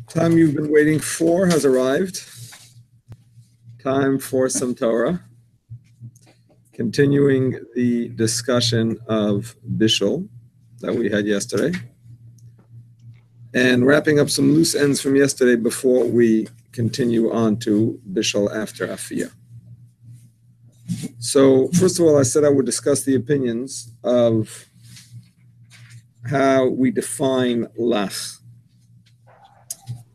Time you've been waiting for has arrived. Time for some Torah. Continuing the discussion of Bishul that we had yesterday. And wrapping up some loose ends from yesterday before we continue on to Bishul after afiyah. So, first of all, I said I would discuss the opinions of how we define lach.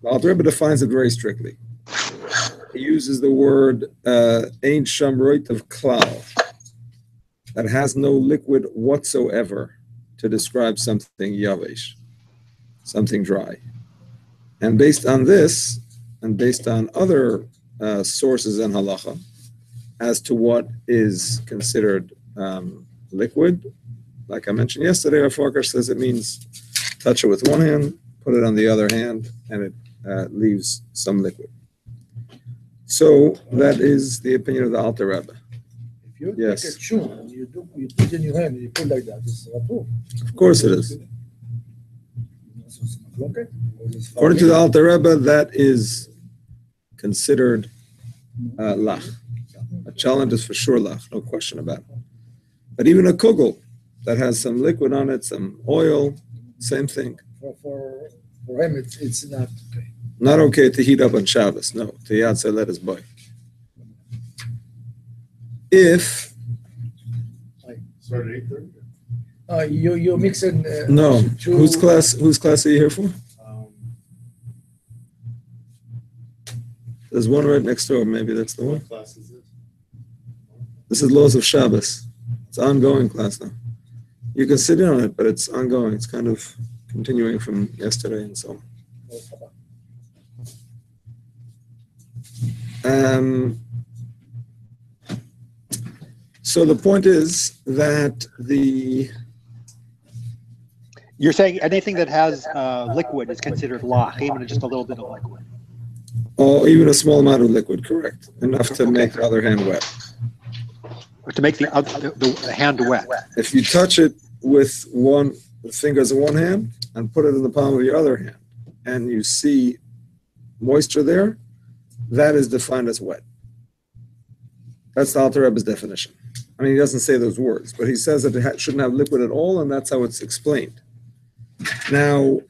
The Alter Rebbe defines it very strictly. He uses the word ein sham roit of klal, that has no liquid whatsoever, to describe something yavesh, something dry. And based on this, and based on other sources in halacha, as to what is considered liquid, like I mentioned yesterday, Rav Farkas says it means touch it with one hand, put it on the other hand, and it leaves some liquid. So that is the opinion of the Alter Rebbe. If you take a shoe and you put it in your hand and you put like that, it's approved. Of course it is. According to the Alter Rebbe, that is considered lach. A chalent is for sure lach, no question about it. But even a kugel that has some liquid on it, some oil, same thing. For him, it's not okay. Not okay to heat up on Shabbos, no. To Yatzeh, let us buy. If you mix in no, whose class are you here for? There's one right next door. Maybe that's the one. What class is this? This is laws of Shabbos. It's an ongoing class now. You can sit in on it, but it's ongoing. It's kind of continuing from yesterday and so on. So the point is that you're saying anything that has liquid is considered lach, even just a little bit of liquid. Or even a small amount of liquid, correct. Enough to make the other hand wet. Or to make the hand wet. If you touch it with the fingers of one hand and put it in the palm of your other hand, and you see moisture there, that is defined as wet. That's the Alter Rebbe's definition. I mean, he doesn't say those words, but he says that it shouldn't have liquid at all, and that's how it's explained. Now,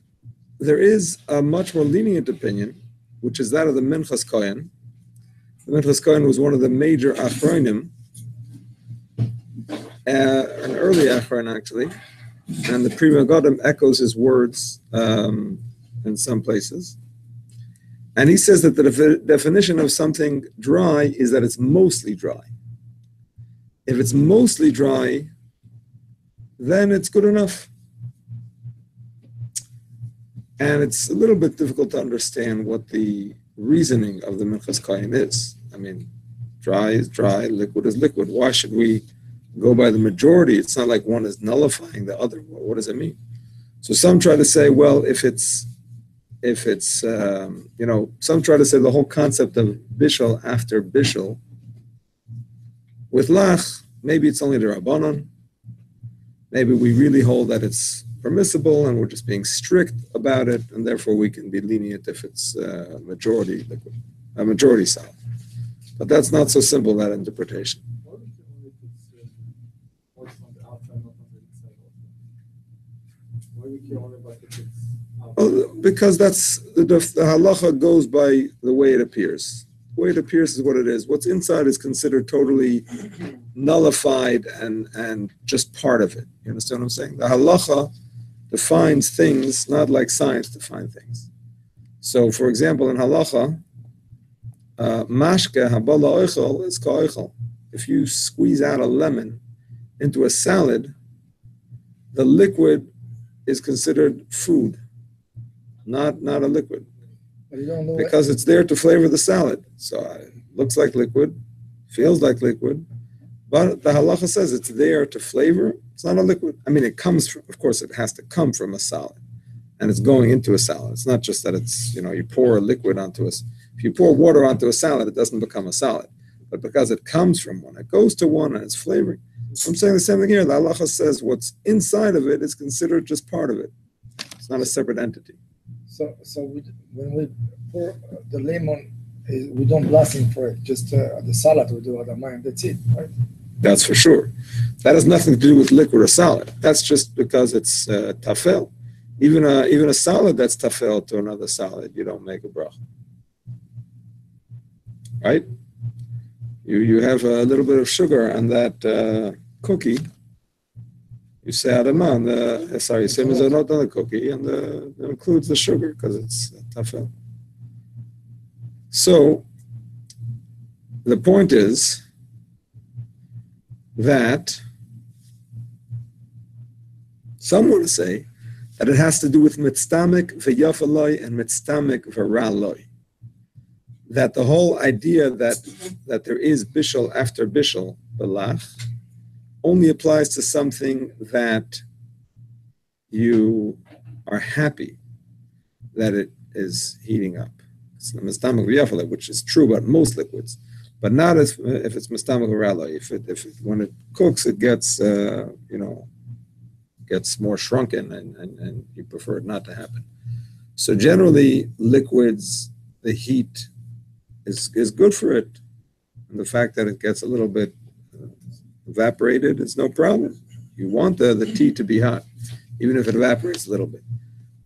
there is a much more lenient opinion, which is that of the Minchas Kohen. The Minchas Kohen was one of the major Achronim, an early Achron actually, and the Pri Megadim echoes his words in some places. And he says that the definition of something dry is that it's mostly dry. If it's mostly dry, then it's good enough. And it's a little bit difficult to understand what the reasoning of the Minchas Kohen is. I mean, dry is dry, liquid is liquid. Why should we go by the majority? It's not like one is nullifying the other. What does it mean? So some try to say, well, some try to say the whole concept of Bishul after Bishul, with lach, maybe it's only the Rabbanon. Maybe we really hold that it's permissible and we're just being strict about it, and therefore we can be lenient if it's majority liquid, a majority solid. But that's not so simple, that interpretation. Because that's the halacha goes by the way it appears. The way it appears is what it is. What's inside is considered totally nullified and just part of it. You understand what I'm saying? The halacha defines things not like science defines things. So, for example, in halacha, mashke habala oichel is ka'oichel. If you squeeze out a lemon into a salad, the liquid is considered food, not a liquid, because it's there to flavor the salad. So it looks like liquid, feels like liquid, but the halacha says it's there to flavor. It's not a liquid. I mean, it comes from, of course, it has to come from a salad, and it's going into a salad. It's not just that it's, you pour a liquid onto us. If you pour water onto a salad, it doesn't become a salad. But because it comes from one, it goes to one and it's flavoring. I'm saying the same thing here. The halacha says what's inside of it is considered just part of it. It's not a separate entity. when we pour the lemon, we don't blasting for it. Just the salad we do at the mind. That's it, right? That's for sure. That has nothing to do with liquid or solid. That's just because it's tafel. Even a salad that's tafel to another salad, you don't make a bracha. Right? You have a little bit of sugar on that cookie. You say adama on the same as not on the cookie, and it includes the sugar because it's tafel. So the point is that some want to say that it has to do with mitztamik v'yafaloi and mitztamik v'raloi. That the whole idea that there is bishul after bishul, belach, only applies to something that you are happy that it is heating up. It's the mitztamik v'yafaloi, which is true about most liquids, but not if it's mistamik v'raloi. If when it cooks, it gets gets more shrunken, and you prefer it not to happen. So generally, liquids, the heat is good for it. And the fact that it gets a little bit evaporated is no problem. You want the tea to be hot, even if it evaporates a little bit.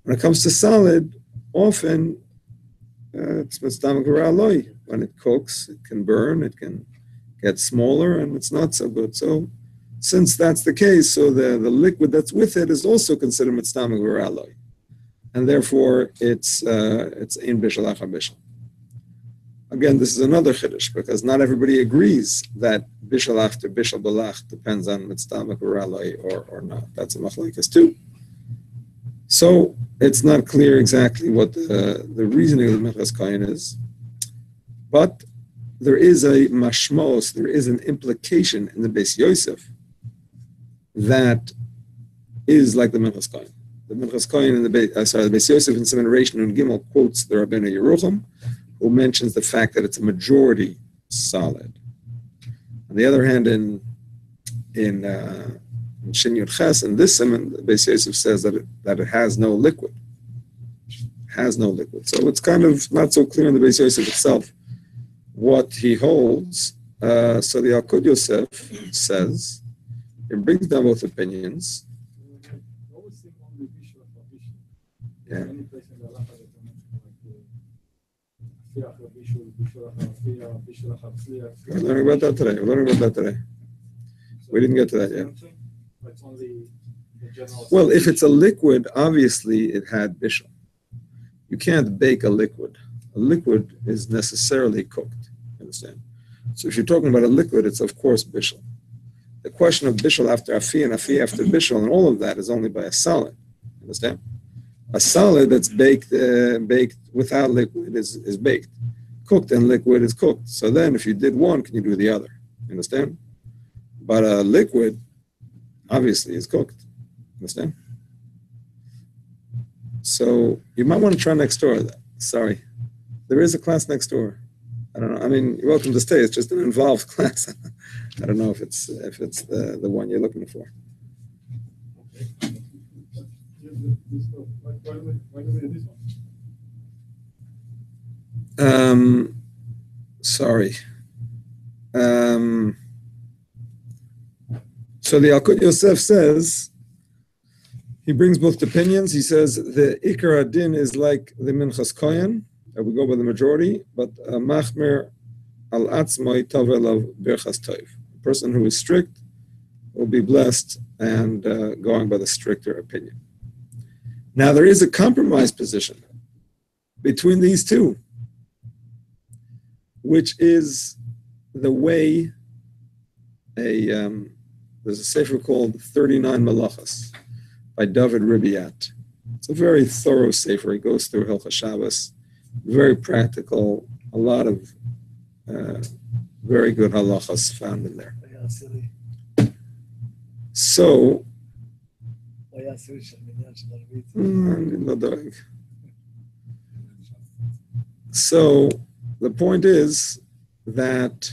When it comes to solid, often it's mistamik v'raloi. When it cooks, it can burn, it can get smaller, and it's not so good. So since that's the case, so the liquid that's with it is also considered mitztamik v'raloi, and therefore it's in bishul achar bishul. Again, this is another chiddush because not everybody agrees that bishul after bishul belach depends on mitztamik v'raloi or not. That's a machlokes too. So it's not clear exactly what the reasoning of the Minchas Kohen is, but there is a mashmos, there is an implication in the Beis Yosef that is like the Minchas Kohen. The Minchas Kohen in the Beis Yosef in Siman and Gimel quotes the Rabbeinu Yerucham, who mentions the fact that it's a majority solid. On the other hand, in Shin Yud Ches, in this Siman, the Beis Yosef says that it has no liquid. Has no liquid. So it's kind of not so clear in the Beis Yosef itself what he holds. So the Alkut Yosef says, it brings down both opinions. Yeah. We're learning about that today. We didn't get to that yet. Well, if it's a liquid, obviously it had bishul. You can't bake a liquid. A liquid is necessarily cooked. Understand? So if you're talking about a liquid, it's of course bishul. The question of bishul after afiyah and afiyah after bishul and all of that is only by a solid. Understand? A solid that's baked without liquid is baked. Cooked and liquid is cooked. So then if you did one, can you do the other? Understand? But a liquid obviously is cooked. Understand? So you might want to try next door. Sorry. There is a class next door. I don't know. I mean, you're welcome to stay. It's just an involved class. I don't know if it's the one you're looking for. Sorry. So the Alkut Yosef says, he brings both opinions. He says the Ikar Adin is like the Minchas Kohen, we go by the majority, but Machmer al Atzmoi Tavel of Birchas Toiv. A person who is strict will be blessed and going by the stricter opinion. Now there is a compromise position between these two, which is the way there's a sefer called 39 Malachas by David Ribiat. It's a very thorough sefer. He goes through Hilchos Shabbos, very practical, a lot of very good halachas found in there. So, the point is that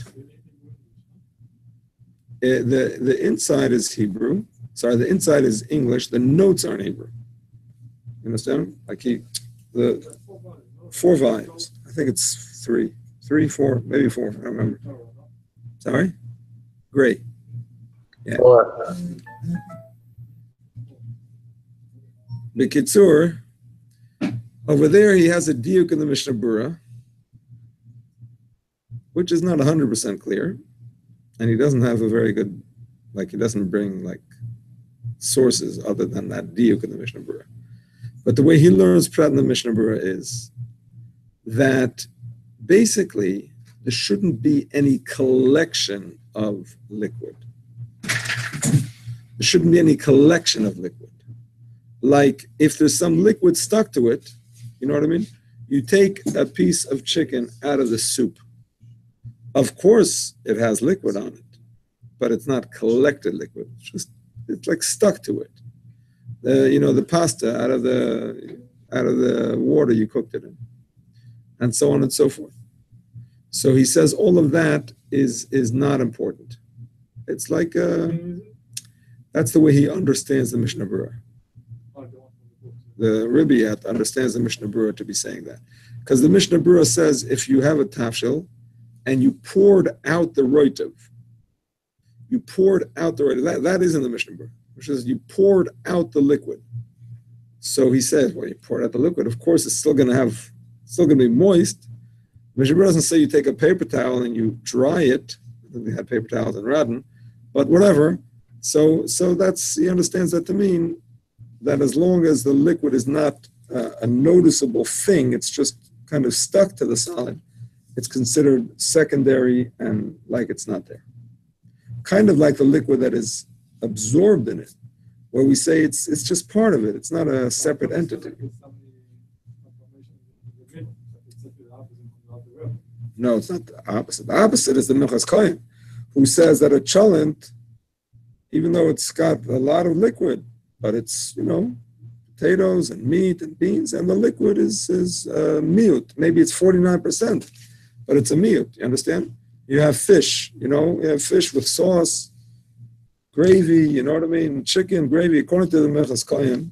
the inside is Hebrew. Sorry, the inside is English. The notes are in Hebrew. You understand? Like he the 4 volumes. I think it's 3, 4, maybe 4. I don't remember. Sorry? Gray. Yeah. B'kitzur, over there he has a diuk in the Mishnah Berurah, which is not 100% clear, and he doesn't have a very good, he doesn't bring sources other than that diuk in the Mishnah Berurah. But the way he learns Prat in the Mishnah Berurah is that basically there shouldn't be any collection of liquid. There shouldn't be any collection of liquid. Like if there's some liquid stuck to it, you know what I mean? You take a piece of chicken out of the soup. Of course it has liquid on it, but it's not collected liquid. It's stuck to it. The pasta out of the water you cooked it in, and so on and so forth. So he says all of that is not important. It's that's the way he understands the Mishnah Berurah. The Rebbe understands the Mishnah Berurah to be saying that. Because the Mishnah Berurah says if you have a tafshil and you poured out the roitav, that is in the Mishnah Berurah, which is you poured out the liquid. So he says, well, you poured out the liquid, of course it's still going to be moist. Mishnah Berurah doesn't say you take a paper towel and you dry it. I think they had paper towels in Radin, but whatever. So he understands that to mean that as long as the liquid is not a noticeable thing, it's just kind of stuck to the solid, it's considered secondary and it's not there. Kind of like the liquid that is absorbed in it, where we say it's just part of it. It's not a separate entity. No, it's not the opposite. The opposite is the Minchas Kohen, who says that a cholent, even though it's got a lot of liquid, but it's, potatoes and meat and beans, and the liquid is miut. Maybe it's 49%, but it's a miut. You understand? You have fish, you have fish with sauce, gravy, you know what I mean? Chicken, gravy. According to the Minchas Kohen,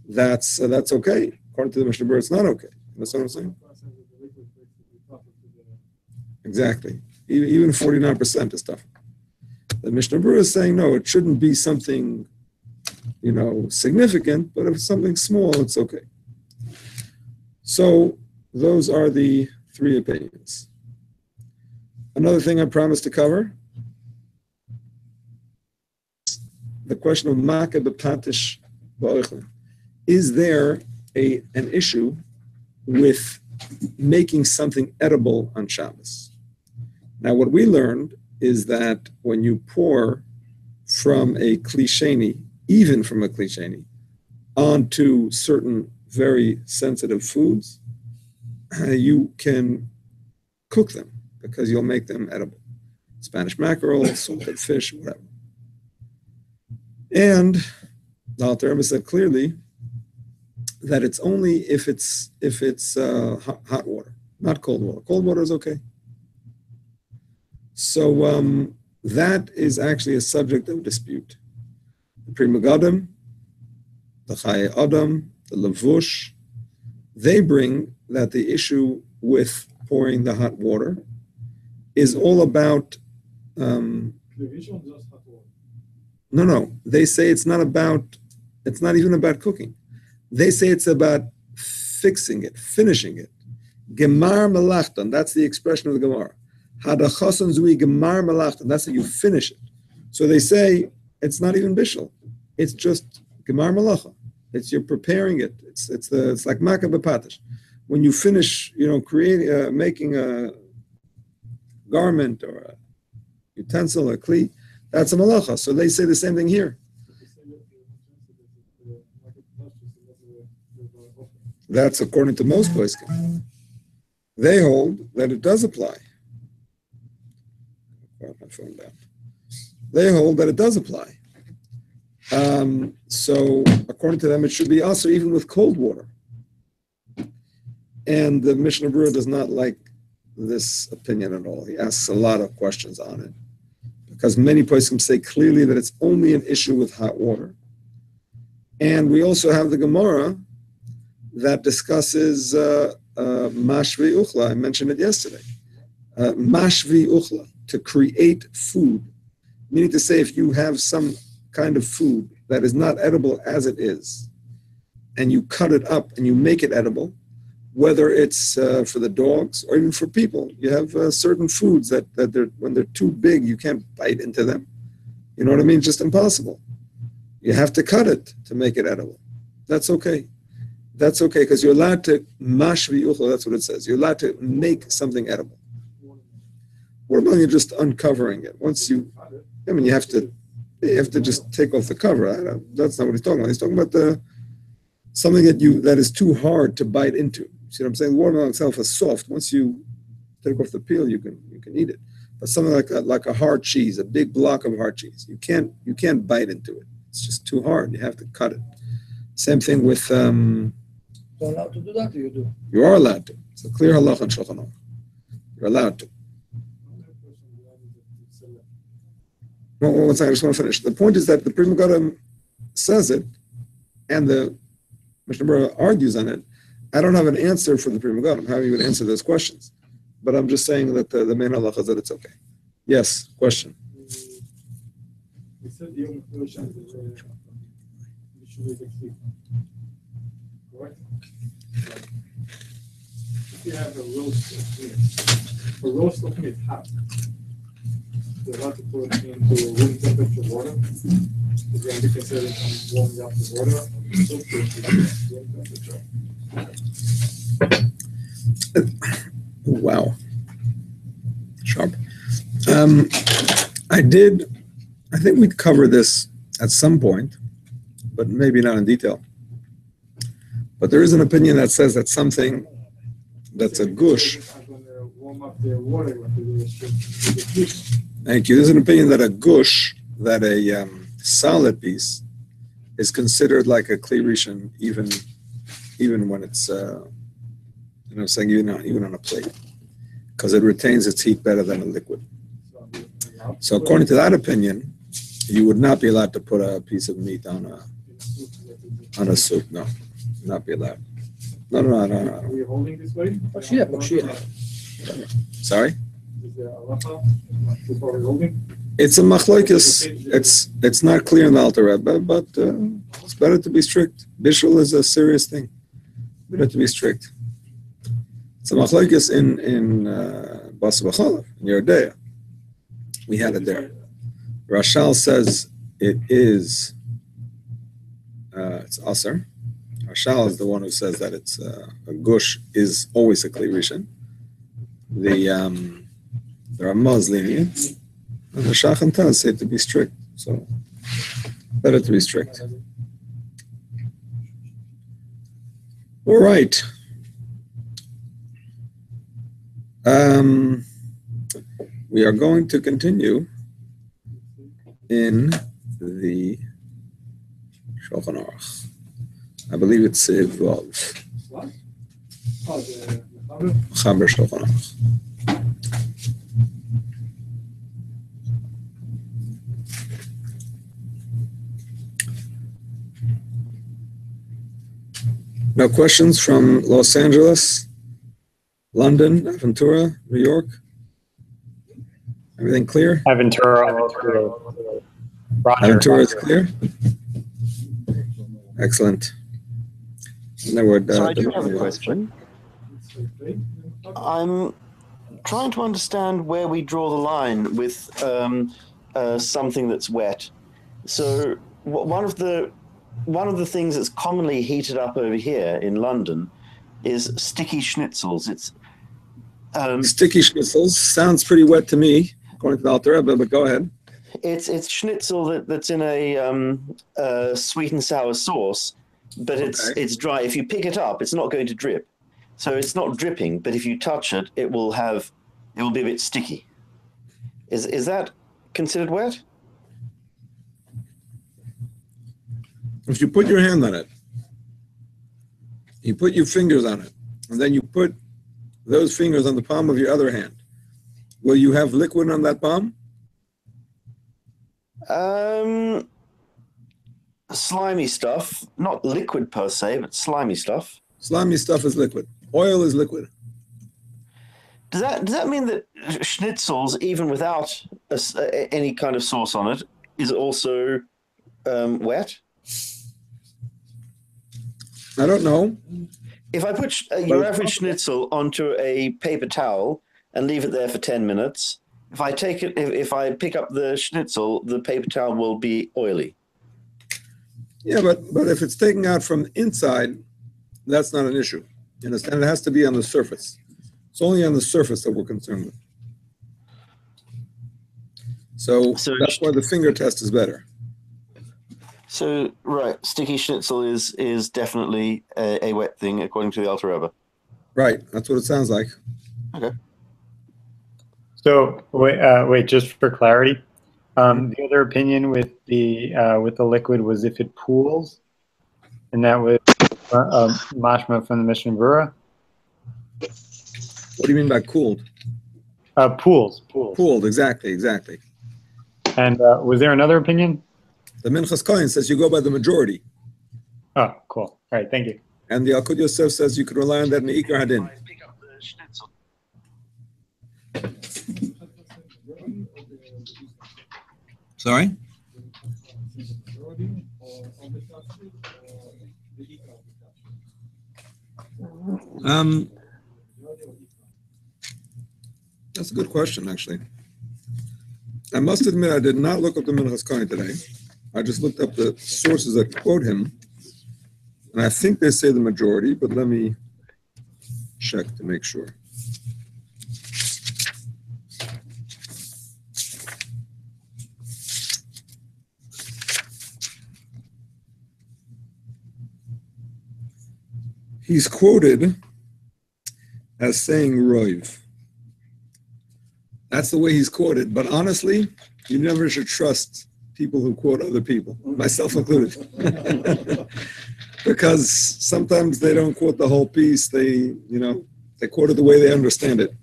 that's okay. According to the Mishnah Berurah, it's not okay. That's what I'm saying? Exactly. Even 49% is tough. The Mishnah Berurah is saying, no, it shouldn't be something, significant, but if it's something small, it's okay. So those are the 3 opinions. Another thing I promised to cover, the question of Makeh b'Patish ba'Oichlin. Is there an issue with making something edible on Shabbos? Now, what we learned is that when you pour from a kli sheni, even from a kli sheni, onto certain very sensitive foods, you can cook them because you'll make them edible. Spanish mackerel, salted fish, whatever. And the Alter Rebbe said clearly that it's only if it's hot water, not cold water. Cold water is okay. So that is actually a subject of dispute. The Pri Megadim, the Chaye Adam, the Levush, they bring that the issue with pouring the hot water is all about. No. They say it's not even about cooking. They say it's about fixing it, finishing it. Gemar melachtan, that's the expression of the Gemara. Hadachasan zui gemar melachtan, that's how you finish it. So they say it's not even bishul. It's just gemar melacha. It's you're preparing it. It's like makeh b'Patish. When you finish, creating, making a garment or a utensil, a kli, that's a malacha. So they say the same thing here. That's according to most poskim. They hold that it does apply. My phone down. They hold that it does apply. So according to them, it should be also even with cold water. And the Mishnah Berurah does not like this opinion at all. He asks a lot of questions on it because many poskim say clearly that it's only an issue with hot water. And we also have the Gemara that discusses mashvi uchla. I mentioned it yesterday. Mashvi uchla, to create food. Meaning to say, if you have some kind of food that is not edible as it is, and you cut it up and you make it edible, whether it's for the dogs or even for people, you have certain foods that when they're too big, you can't bite into them. You know what I mean? It's just impossible. You have to cut it to make it edible. That's okay. That's okay, because you're allowed to mashvi uchla, that's what it says. You're allowed to make something edible. Watermelon, you're just uncovering it. Once you, I mean, you have to just take off the cover. That's not what he's talking about. He's talking about something that is too hard to bite into. See what I'm saying? The watermelon itself is soft. Once you take off the peel, you can eat it. But something like a hard cheese, a big block of hard cheese, you can't bite into it. It's just too hard. You have to cut it. Same thing with. You're allowed to do that, or you do? You are allowed to. It's a clear halacha and Shulchan Aruch. You're allowed to. Well, one second, I just want to finish. The point is that the Pri Megadim says it, and the Mishnah Berurah argues on it. I don't have an answer for the Pri Megadim, how you would answer those questions. But I'm just saying that the main halacha is that it's okay. Yes, question. We said the Yom Kippur is correct? If you have a roast of meat hot, you're allowed to put it into room temperature water. It's going to be considered warmed up the water and soak it to room temperature. Wow. Sharp. I think we'd cover this at some point, but maybe not in detail. But there is an opinion that says that something that's a gush. I'm going to warm up the water with the Thank you. There's an opinion that a gush, that a solid piece, is considered like a kli rishon, even when it's saying even on a plate, because it retains its heat better than a liquid. So according to that opinion, you would not be allowed to put a piece of meat on a soup. No, not be allowed. No. Are we holding this way? Sorry? Is there a halacha before we holding? It's a machlokes. It's not clear in the Alter Rebbe, but it's better to be strict. Bishul is a serious thing. Better to be strict. It's a machlokes in Basa B'chalav, in Yeridea. We had it there. Rashal says it is. It's aser. Rashal is the one who says that it's a gush is always a kli rishon. The Ramah is lenient, and the Shach and Taz say to be strict. So better to be strict. All right. We are going to continue in the Shulchan Aruch. I believe it's Vav. What? Oh, the Chaber Shulchan Aruch. No questions from Los Angeles, London, Aventura, New York? Everything clear? Aventura is clear? Excellent. So I do have a question. I'm trying to understand where we draw the line with something that's wet. So one of the things that's commonly heated up over here in London is sticky schnitzels. It's sticky schnitzels sounds pretty wet to me, according to the Alter Rebbe, but go ahead. It's schnitzel that's in a sweet and sour sauce, but it's dry. If you pick it up, it's not going to drip. So it's not dripping, but if you touch it, it will be a bit sticky. Is that considered wet? If you put your hand on it, you put your fingers on it, and then you put those fingers on the palm of your other hand, will you have liquid on that palm? Slimy stuff, not liquid per se, but slimy stuff. Salami stuff is liquid. Oil is liquid. Does that mean that schnitzels, even without any kind of sauce on it, is also wet? I don't know. If I put your average schnitzel onto a paper towel and leave it there for 10 minutes, if I pick up the schnitzel, the paper towel will be oily. Yeah, but if it's taken out from inside, that's not an issue. You understand? It has to be on the surface. It's only on the surface that we're concerned with. So that's why the finger test is better. So, right, sticky schnitzel is definitely a wet thing, according to the Alter Rebbe. Right, that's what it sounds like. Okay. So, wait, just for clarity, the other opinion with the liquid was if it pools, and that was mashma from the Mishnah Berurah. What do you mean by cooled? Pools. Pooled, exactly. And was there another opinion? The Minchas Kohen says you go by the majority. Oh, cool. All right, thank you. And the Alkut Yosef says you could rely on that in the Ikar Hadin. Sorry? That's a good question, actually. I must admit, I did not look up the Minchas Kohen today. I just looked up the sources that quote him, and I think they say the majority, but let me check to make sure. He's quoted as saying Roiv. That's the way he's quoted, but honestly, you never should trust people who quote other people, myself included. Because sometimes they don't quote the whole piece, they quote it the way they understand it.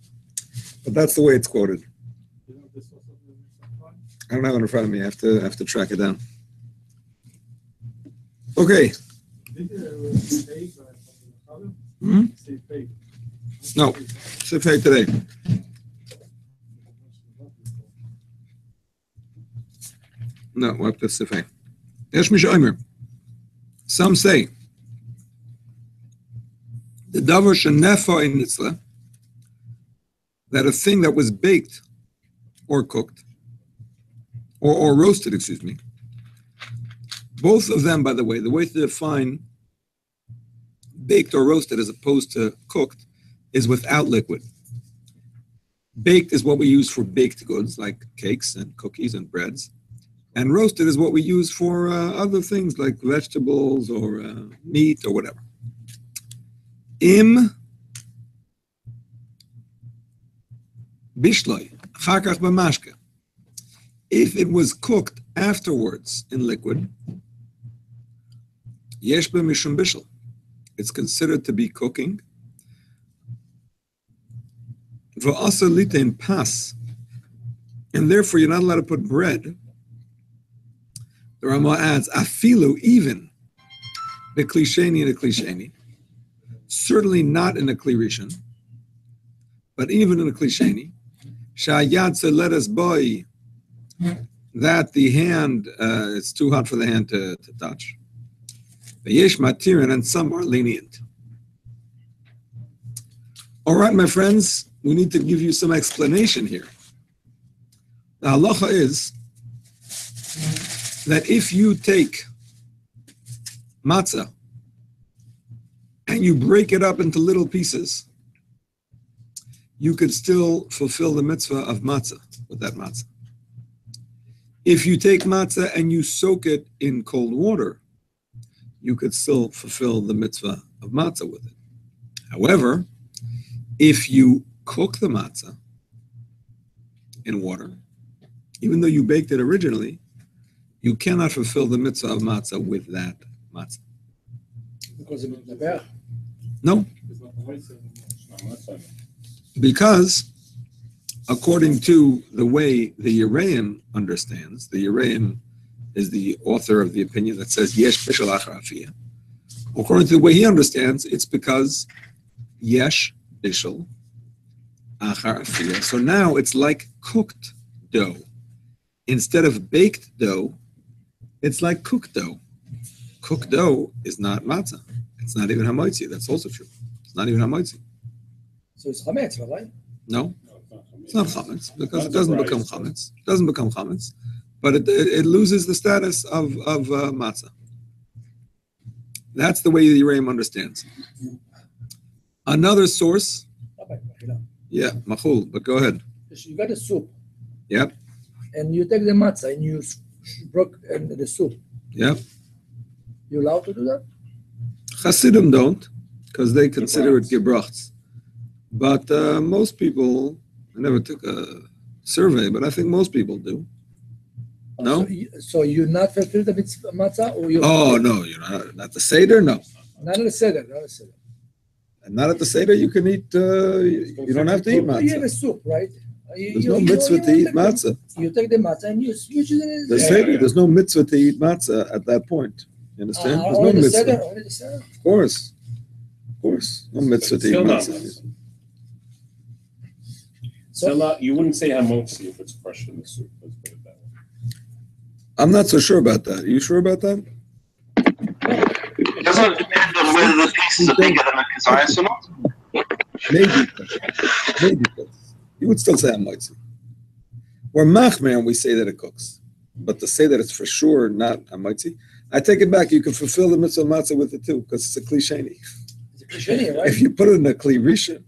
But that's the way it's quoted. I don't have it in front of me, I have to track it down. Okay. No, Sifhei today. No, what the Sifhei? Yesh Mish Omer. Some say the davar shenefa in nitzla, that a thing that was baked or cooked or roasted, excuse me. Both of them, by the way to define baked or roasted as opposed to cooked is without liquid. Baked is what we use for baked goods like cakes and cookies and breads. And roasted is what we use for other things like vegetables or meat or whatever. Im bishloi, chakach b'mashke. If it was cooked afterwards in liquid, yesh b'mishum bishul. It's considered to be cooking. V'asa litein pas. And therefore you're not allowed to put bread. The Ramah adds, afilu, even, the klisheni and the klisheni. Certainly not in a kli rishon, but even in a klisheni. Sha'yad let us boy, that the hand, it's too hot for the hand to touch. Yesh matirin, and some are lenient. All right, my friends, we need to give you some explanation here. The halacha is that if you take matzah and you break it up into little pieces, you could still fulfill the mitzvah of matzah with that matzah. If you take matzah and you soak it in cold water, you could still fulfill the mitzvah of matzah with it. However, if you cook the matzah in water, even though you baked it originally, you cannot fulfill the mitzvah of matzah with that matzah. Because of the bear. No. Because according to the way the Yereim understands, the Yereim is the author of the opinion that says, Yesh bishul achar afiyah. According to the way he understands, it's because yesh bishul achar afiyah. So now it's like cooked dough. Instead of baked dough, it's like cooked dough. Cooked dough is not matzah. It's not even hamotzi. That's also true. It's not even hamotzi. So it's chametz, right? No, it's not chametz because it doesn't become chametz. It doesn't become chametz, but it loses the status of matzah. That's the way the Yereim understands. Another source. Yeah, machul. But go ahead. You got a soup. Yep. And you take the matzah and you broke the soup. Yep. You allowed to do that? Hasidim don't, because they consider it gebrachts. But most people, I never took a survey, but I think most people do. No? So you're not fulfilled if it's matzah? Or you? Oh, no, you're not the Seder, no. Not at the Seder, not at the Seder. And not at the Seder, you can eat, you don't have to eat matzah. You have a soup, right? There's no mitzvah to eat matzah. You take the matzah and you use it. The Seder, there's no mitzvah to eat matzah at that point. You understand? There's no mitzvah. Only the Seder? Of course. No mitzvah to eat matzah. So you wouldn't say hamotzi if it's crushed in the soup. Let's put it that way. I'm not so sure about that. Are you sure about that? It doesn't depend on whether the pieces are bigger than a kazayas or not. Maybe. You would still say hamotzi. We're machmer and we say that it cooks. But to say that it's for sure not hamotzi, I take it back. You can fulfill the mitzvah matzah with it too, because it's a kli sheni. It's a kli sheni, right? If you put it in a kli rishon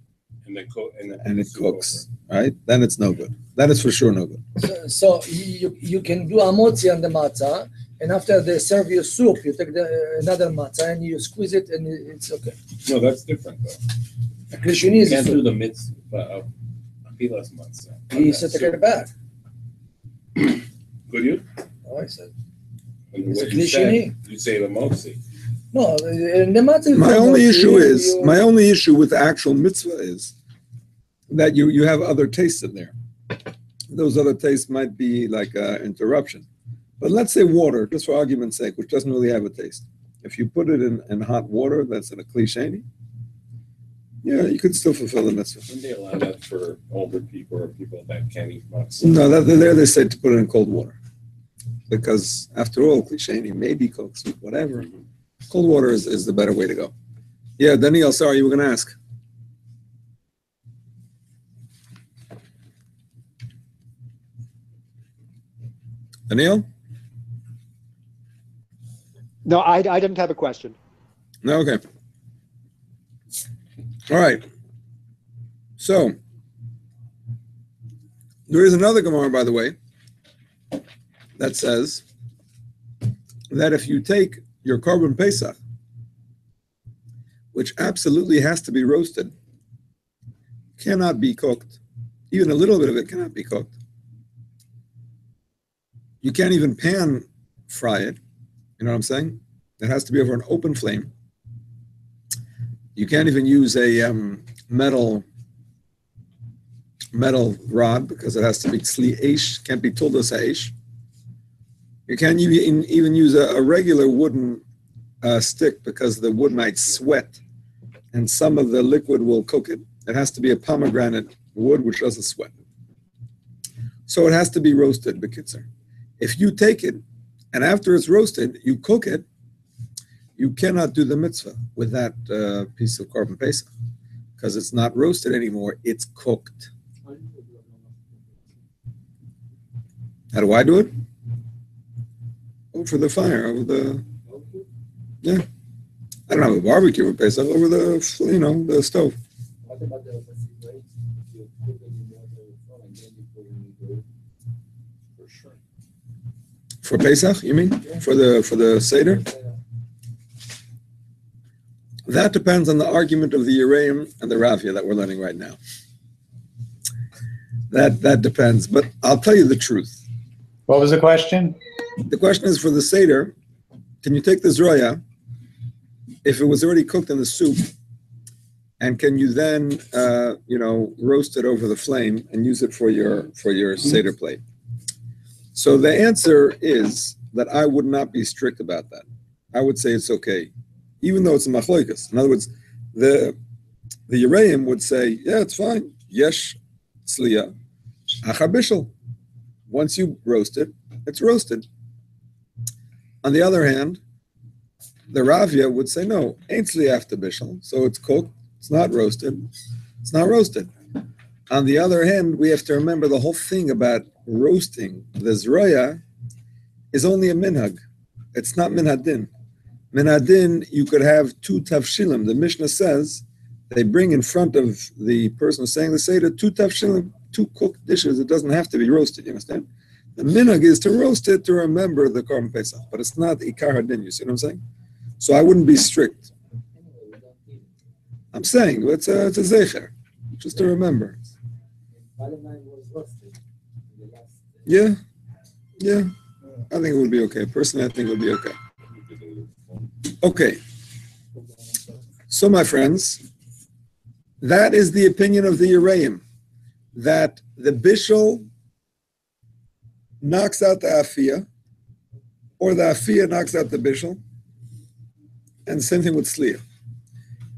and it cooks, right? Then it's no good. That is for sure no good. So you can do hamotzi on the matzah, and after they serve you soup, you take another matzah and you squeeze it, and it's okay. No, that's different though. A kli sheni is you can't do the mitzvah of afilas matzah. He said take it back. Could you? Oh, I said. It's a kli sheni. You say the motzi. No, in the matzah. My only issue with the actual mitzvah is that you have other tastes in there. Those other tastes might be like an interruption. But let's say water, just for argument's sake, which doesn't really have a taste. If you put it in hot water, that's in a kli sheni. Yeah, you could still fulfill the mitzvah. Wouldn't they allow that for older people or people that can't eat matzah? No, they say to put it in cold water. Because after all, kli sheni maybe cooks, whatever. Cold water is the better way to go. Yeah, Daniel, sorry, you were going to ask. Daniel? No, I didn't have a question. No, okay. All right. So, there is another Gemara, by the way, that says that if you take your korban pesach, which absolutely has to be roasted, cannot be cooked, even a little bit of it cannot be cooked. You can't even pan fry it. You know what I'm saying? It has to be over an open flame. You can't even use a metal rod because it has to be tzli eish, can't be tuldas ha'esh. You can't even use a regular wooden stick because the wood might sweat and some of the liquid will cook it. It has to be a pomegranate wood which doesn't sweat. So it has to be roasted, b'kitzer. If you take it and after it's roasted, you cook it, you cannot do the mitzvah with that piece of korban pesach because it's not roasted anymore, it's cooked. How do I do it? Over the fire, yeah. I don't have a barbecue with pesach, over the stove. What about the opposite way? You put them in water and then you put them in the for sure. For Pesach, you mean? For the Seder? That depends on the argument of the Yereim and the Ravia that we're learning right now. That depends, but I'll tell you the truth. What was the question? The question is for the Seder, can you take the zroya, if it was already cooked in the soup, and can you then, roast it over the flame and use it for your Seder plate? So the answer is that I would not be strict about that. I would say it's okay. even though it's a machloikas. In other words, the Yereim would say, yeah, it's fine. Yesh tzliya, achar bishul. Once you roast it, it's roasted. On the other hand, the Ravya would say, no, ain't tzliya after bishul, so it's cooked, it's not roasted, it's not roasted. On the other hand, we have to remember the whole thing about roasting the zroya is only a minhag. It's not minhadin. Minhadin, you could have two tavshilim. The Mishnah says they bring in front of the person who's saying the Seder two tavshilim, two cooked dishes. It doesn't have to be roasted, you understand? The minhag is to roast it to remember the Korban Pesach, but it's not ikar hadin, you see what I'm saying? So I wouldn't be strict. I'm saying it's a zecher, just to remember. Yeah. I think it would be okay. Personally, I think it would be okay. Okay. So, my friends, that is the opinion of the Yereim, that the Bishul knocks out the afiyah, or the afiyah knocks out the Bishul, and the same thing with Sliya.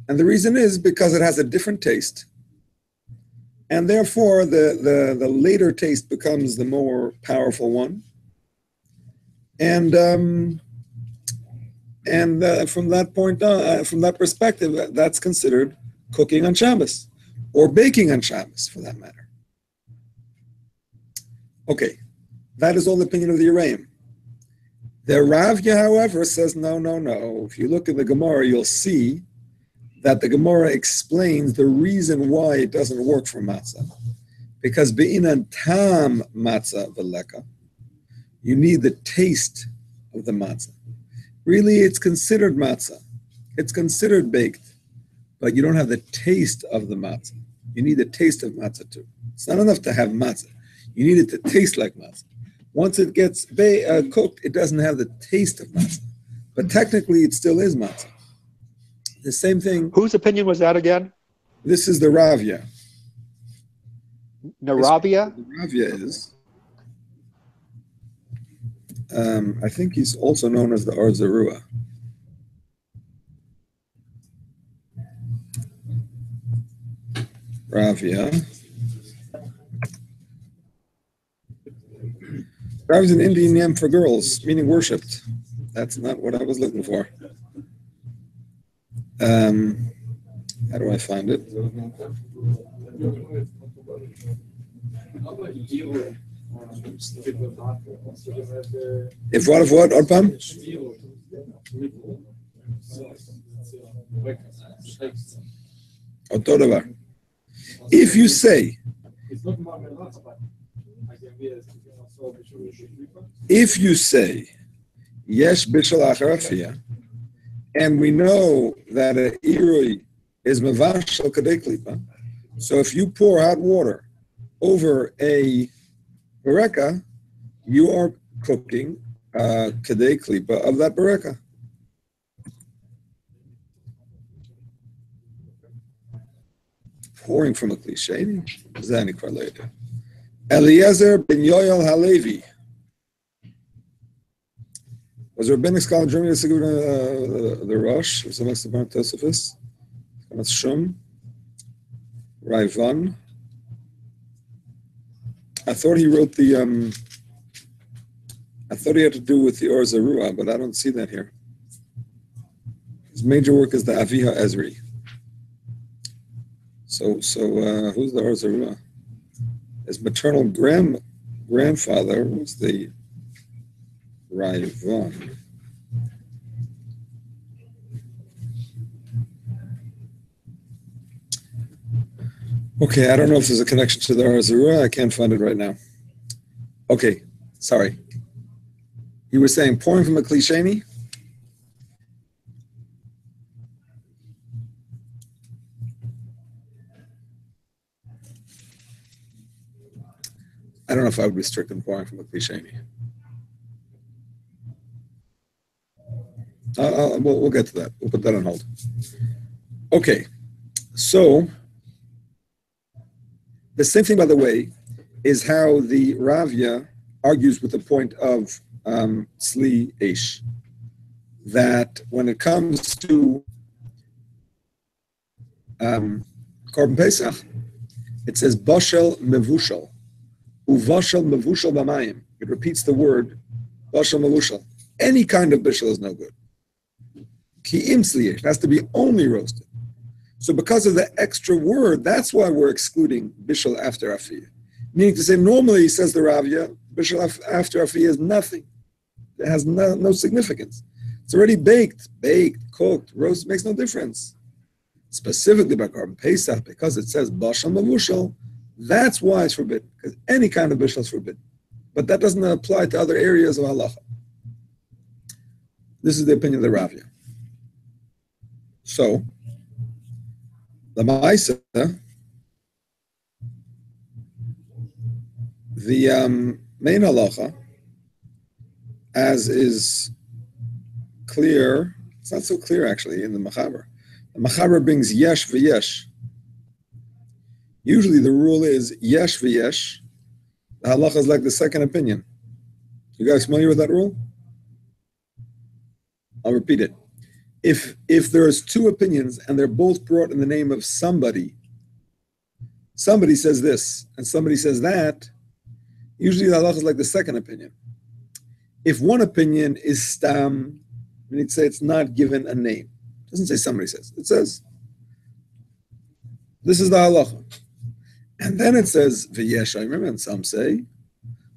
And the reason is because it has a different taste. And therefore, the later taste becomes the more powerful one. And from that point on, from that perspective, that's considered cooking on Shabbos, or baking on Shabbos, for that matter. Okay, that is all the opinion of the Yereim. The Ravya, however, says no. If you look at the Gemara, you'll see that the Gemara explains the reason why it doesn't work for matzah. Because be'inan tam matzah v'leka, you need the taste of the matzah. Really, it's considered matzah. It's considered baked, but you don't have the taste of the matzah. You need the taste of matzah too. It's not enough to have matzah. You need it to taste like matzah. Once it gets cooked, it doesn't have the taste of matzah. But technically, it still is matzah. The same thing. Whose opinion was that again? This is the Ravya. Naravia? The Ravya is. I think he's also known as the Arzarua. Ravya. Ravya is an Indian name for girls, meaning worshipped. That's not what I was looking for. How do I find it? If what, Orpam? Otodavar. If you say, Yesh Bishul Achar Afiyah, and we know that an irui is mavashal kadei klipa. So if you pour hot water over a bereka, you are cooking kadei klipa of that bereka. Pouring from a cliche. Zani Kvarleda. Eliezer ben Yoel Halevi was a rabbinic scholar in Germany. The Rosh was amongst the Bar Tosafos, Shum, Raivan. I thought he wrote the. I thought he had to do with the Or Zarua, but I don't see that here. His major work is the Afiyah Ezri. So who's the Or Zarua? His maternal grandfather was the Raivan. Okay, I don't know if there's a connection to the Or Zarua. I can't find it right now. Okay, sorry. You were saying pouring from a klisheni? I don't know if I would restrict in pouring from a klisheni. We'll get to that. We'll put that on hold. Okay, so the same thing, by the way, is how the Ravya argues with the point of Sli Eish. that when it comes to Korban Pesach, it says Bashel Mevushal. Uvashal Mevushal Bamayim. It repeats the word Bashel Mevushal. Any kind of bishul is no good. Ki im sliyesh. It has to be only roasted. So because of the extra word, that's why we're excluding bishul after afiyah. Meaning to say, normally, says the Ravya, bishul after afiyah is nothing. It has no significance. It's already baked, cooked, roasted, makes no difference. Specifically by Korban Pesach, because it says Bashal Mavushal, that's why it's forbidden, because any kind of bishul is forbidden. But that doesn't apply to other areas of halacha. This is the opinion of the Ravya. So, the Ma'isa, the main halacha, as is clear, it's not so clear actually in the Machaber. The Machaber brings yesh v'yesh. Usually the rule is yesh v'yesh. The halacha is like the second opinion. You guys familiar with that rule? I'll repeat it. If there's two opinions and they're both brought in the name of somebody says this and somebody says that, usually the halacha is like the second opinion. If one opinion is stam, we need to say it's not given a name. It doesn't say somebody says. It says, this is the halacha. And then it says, v'yesh, I remember, and some say.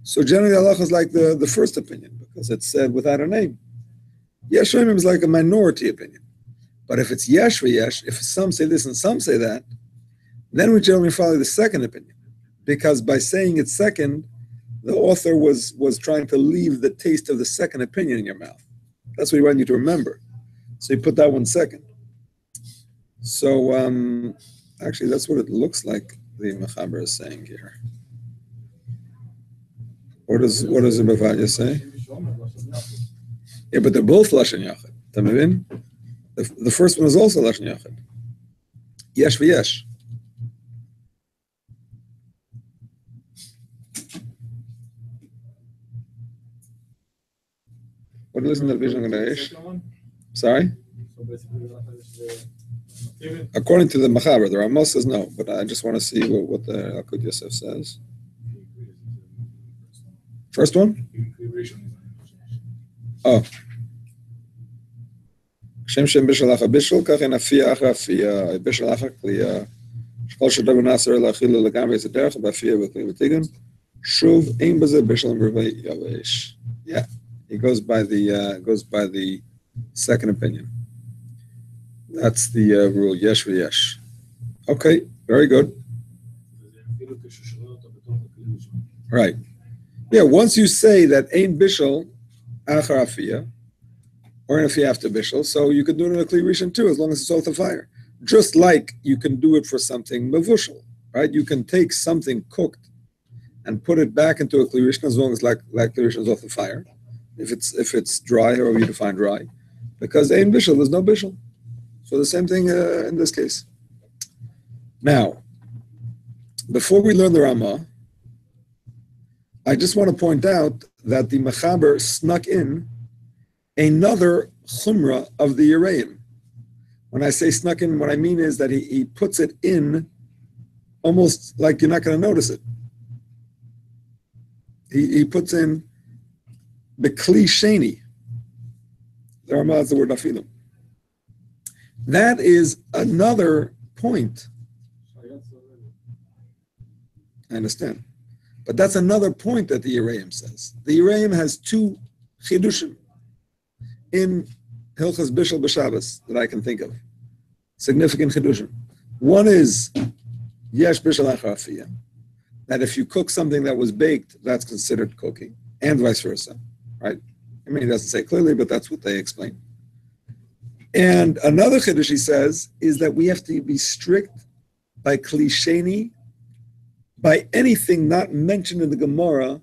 So generally the halacha is like the first opinion because it's said without a name. Yesh is like a minority opinion. But if it's yesh v'yesh, if some say this and some say that, then we generally follow the second opinion. Because by saying it's second, the author was trying to leave the taste of the second opinion in your mouth. That's what he wanted you to remember. So he put that one second. So actually, that's what it looks like the Mechaber is saying here. What does the Bavadya say? Yeah, but they're both Lashon Yachid. Tamavin? The first one is also Lashon Yachid. Yesh v'yesh. What is in the vision of the Sorry? According to the Machaber, the Ramah says no, but I just want to see what the Akud Yosef says. First one? Oh. Shem Shem Bishul Acha Bishul, Kach en afiyah Acha afiyah, Bishul Acha Kliya, Shkol Shadav Nasser Lachilu Lagam Yezederach, Bafiyah B'Kli B'Tigun, Shuv Ein Baze Bishul M'Rvei Yavesh. Yeah, he goes by the second opinion. That's the rule, yesh v'yesh. Okay, very good. Right. Yeah, once you say that ein bishul achar afiyah, or an afiyah after bishul, so you can do it in a kli rishon too, as long as it's off the fire. Just like you can do it for something mevushal, right? You can take something cooked and put it back into a kli rishon as long as like kli rishon is off the fire. If it's dry, however you define dry, because ein bishul, there's no bishul. So the same thing in this case. Now, before we learn the Ramah, I just want to point out that the Mechaber snuck in another chumrah of the Yereim. When I say snuck in, what I mean is that he puts it in almost like you're not going to notice it. He puts in the kli sheni. The Ramah has the word afilim. That is another point. I understand. But that's another point that the Yereim says. The Yereim has two chidushim in Hilchas Bishul B'Shabbos that I can think of. Significant chidushim. One is yesh bishul achar afiyah, that if you cook something that was baked, that's considered cooking, and vice versa, right? I mean, he doesn't say clearly, but that's what they explain. And another chiddush he says is that we have to be strict by klisheni, by anything not mentioned in the Gemara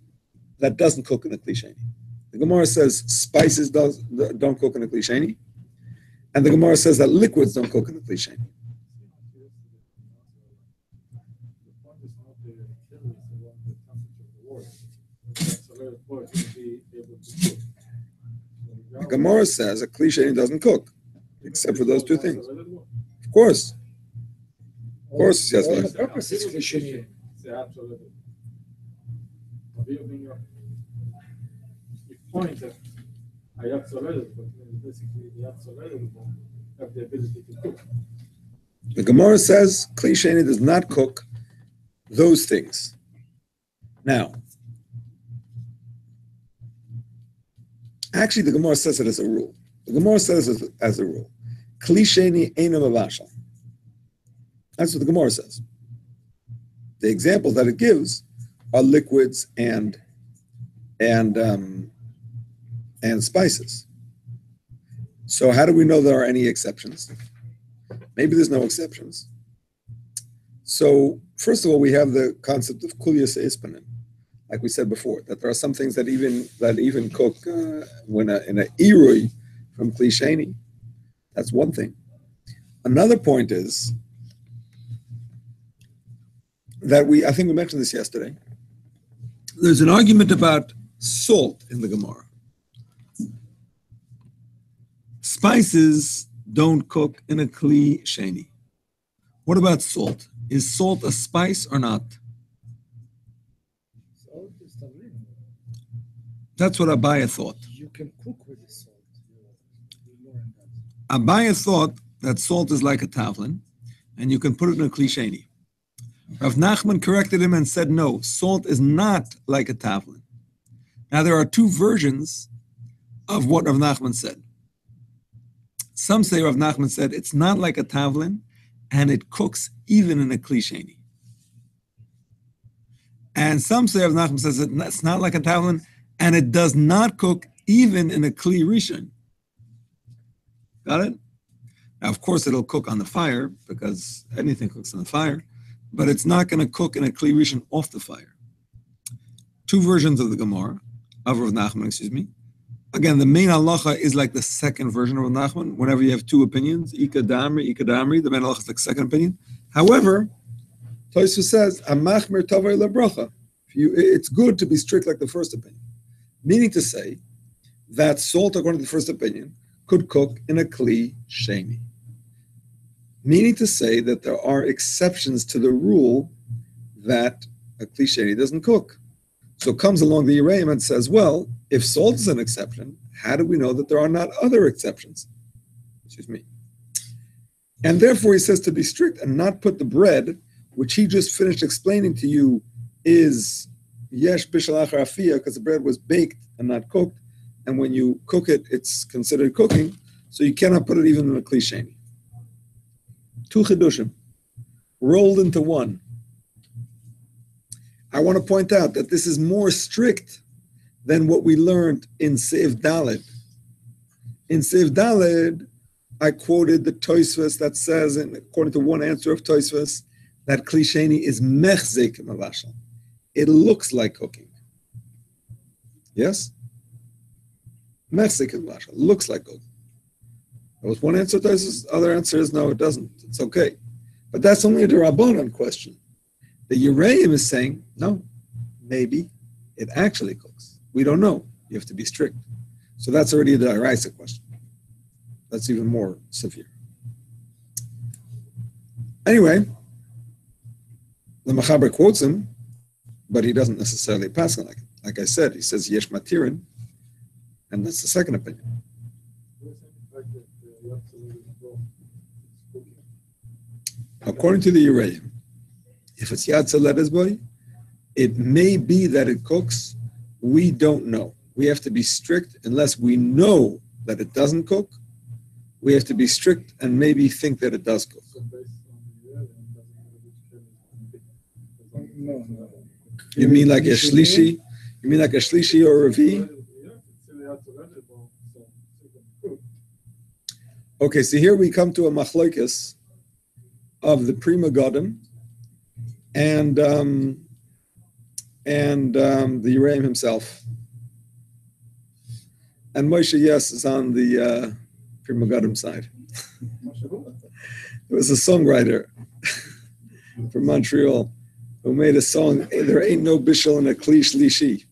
that doesn't cook in the klisheni. The Gemara says spices don't cook in the klisheni, and the Gemara says that liquids don't cook in the klisheni. Gemara says a kli sheni doesn't cook, except for those two things. Of course. Of course, yes. On the purpose is Krishna. You point that Hayat Soleil, but basically the Hayat Soleil have the ability to cook. The Gemara says kli sheni does not cook those things. Now, actually, the Gemara says it as a rule. The Gemara says it as a rule. Kli sheni eino mavashal. That's what the Gemara says. The examples that it gives are liquids and spices. So how do we know there are any exceptions? Maybe there's no exceptions. So first of all, we have the concept of kulyas ispanim, like we said before, that there are some things that even cook in a irui from kli sheni. That's one thing. Another point is that I think we mentioned this yesterday. There's an argument about salt in the Gemara. Spices don't cook in a kli sheni. What about salt? Is salt a spice or not? Salt is tavlin. That's what Abaya thought. You can cook with the salt. Abaya thought that salt is like a tavlin, and you can put it in a kli sheni. Rav Nachman corrected him and said, no, salt is not like a tavlin. Now, there are two versions of what Rav Nachman said. Some say Rav Nachman said it's not like a tavlin, and it cooks even in a kli sheni. And some say Rav Nachman says it's not like a tavlin, and it does not cook even in a kli rishon. Got it? Now, of course, it'll cook on the fire, because anything cooks on the fire, but it's not going to cook in a kli rishon off the fire. Two versions of the Gemara, of Rav Nachman, excuse me. Again, the main halacha is like the second version of Rav Nachman. Whenever you have two opinions, ika damri, the main halacha is like second opinion. However, Tosfos says, amachmer tavay lebracha. It's good to be strict like the first opinion. Meaning to say that salt, according to the first opinion, could cook in a kli sheni. Meaning to say that there are exceptions to the rule that a kli sheni doesn't cook. So comes along the Yereim and says, well, if salt is an exception, how do we know that there are not other exceptions? Excuse me. And therefore he says to be strict and not put the bread, which he just finished explaining to you, is yesh bishul achar afiyah, because the bread was baked and not cooked. And when you cook it, it's considered cooking. So you cannot put it even in a kli sheni. Two chidushim, rolled into one. I want to point out that this is more strict than what we learned in Seif Daled. In Seif Daled, I quoted the Tosfos that says, and according to one answer of Tosfos, that kli sheni is mechzik mavashal. It looks like cooking. Yes? Mechzik mavashal, looks like cooking. That was one answer. The other answer is no, it doesn't. It's okay. But that's only a Rabbanan question. The Yereim is saying, no, maybe it actually cooks. We don't know. You have to be strict. So that's already the Araisa question. That's even more severe. Anyway, the Machaber quotes him, but he doesn't necessarily pass on like it. Like I said, he says yesh matirin, and that's the second opinion. According to the Yereim, if it's Yad Tzaledes boy, it may be that it cooks. We don't know. We have to be strict unless we know that it doesn't cook. We have to be strict and maybe think that it does cook. No. You mean like a shlishi? You mean like a shlishi or a revi? Okay, so here we come to a machloikis of the Pri Megadim and the Yereim himself. And Moshe Yes is on the Pri Megadim side. There was a songwriter from Montreal who made a song, there ain't no bishul in a kli shlishi.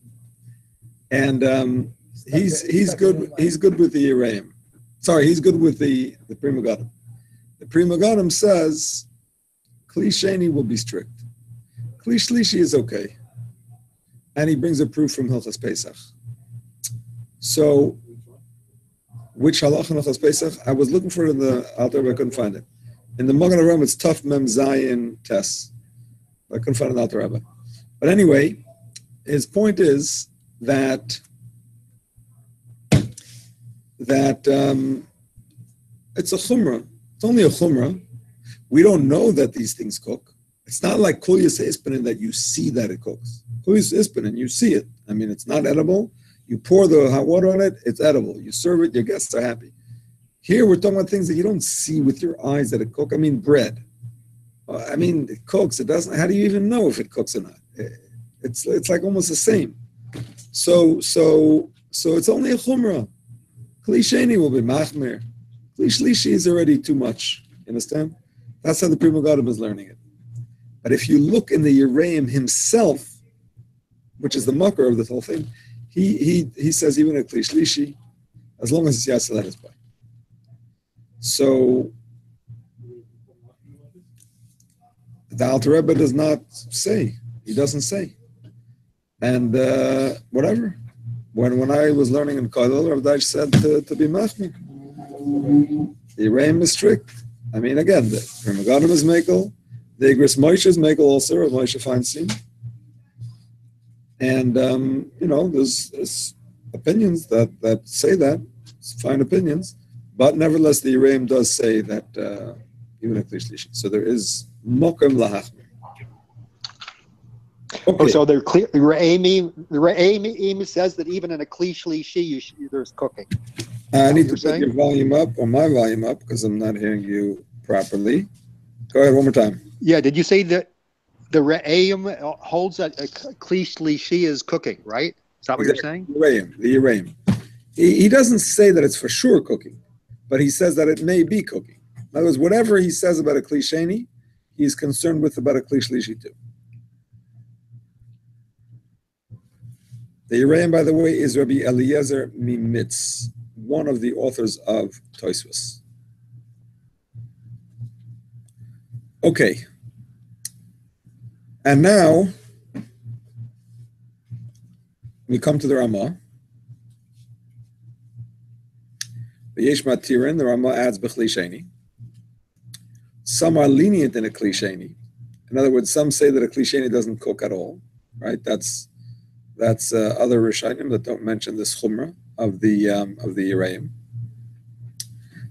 And He's good with the Yerayim. Sorry, he's good with the Pri Megadim. The Pri Megadim says Kli Sheni will be strict. Kli Shlishi is okay. And he brings a proof from Hilchas Pesach. So, which halach in Hilchas Pesach? I was looking for it in the Alter, but I couldn't find it. In the Magen Avraham, it's Taf Mem Zayin Tes. I couldn't find an Alter Rebbe. But anyway, his point is that it's a chumrah. It's only a chumrah. We don't know that these things cook. It's not like kol yisei ispanin that you see that it cooks. Kol yisei ispanin, you see it. I mean, it's not edible. You pour the hot water on it, it's edible. You serve it, your guests are happy. Here we're talking about things that you don't see with your eyes that it cook. I mean, bread. I mean, it cooks. It doesn't. How do you even know if it cooks or not? It's like almost the same. So it's only a chumrah. Kli Sheni will be machmir. Kli Shlishi is already too much. You understand? That's how the Pri Megadim is learning it. But if you look in the Yerayim himself, which is the mucker of this whole thing, he says even a Kli Shlishi, as long as it's Yatzel Let Us By. So the Alter Rebbe does not say. He doesn't say. And whatever. When I was learning in Kollel, Rav Deitch said to be machmir. The Yerayim is strict. I mean, again, the Pri Megadim is mekel. The Igros Moshe is mekel also, Rav Moshe Feinstein. And, there's opinions that say that. It's fine opinions. But nevertheless, the Yerayim does say that even a Kli Shlishi. So there is mokem lahachmir. Okay. Oh, so they're clear. The Re'im says that even in a Kli Shlishi, there's cooking. I need to put your volume up, or my volume up, because I'm not hearing you properly. Go ahead one more time. Yeah, did you say that the Re'im holds that a Kli Shlishi is cooking, right? Is that what you're saying? The Yerayim. He doesn't say that it's for sure cooking, but he says that it may be cooking. In other words, whatever he says about a Kli Sheni, he's concerned with about a Kli Shlishi too. The Yerayim, by the way, is Rabbi Eliezer Mimitz, one of the authors of Tosfos. Okay. And now we come to the Ramah. V'yesh matirin, the Ramah adds b'chli sheni. Some are lenient in a kli sheni. In other words, some say that a kli sheni doesn't cook at all. Right? That's other Rishonim that don't mention this chumrah of the Yerayim.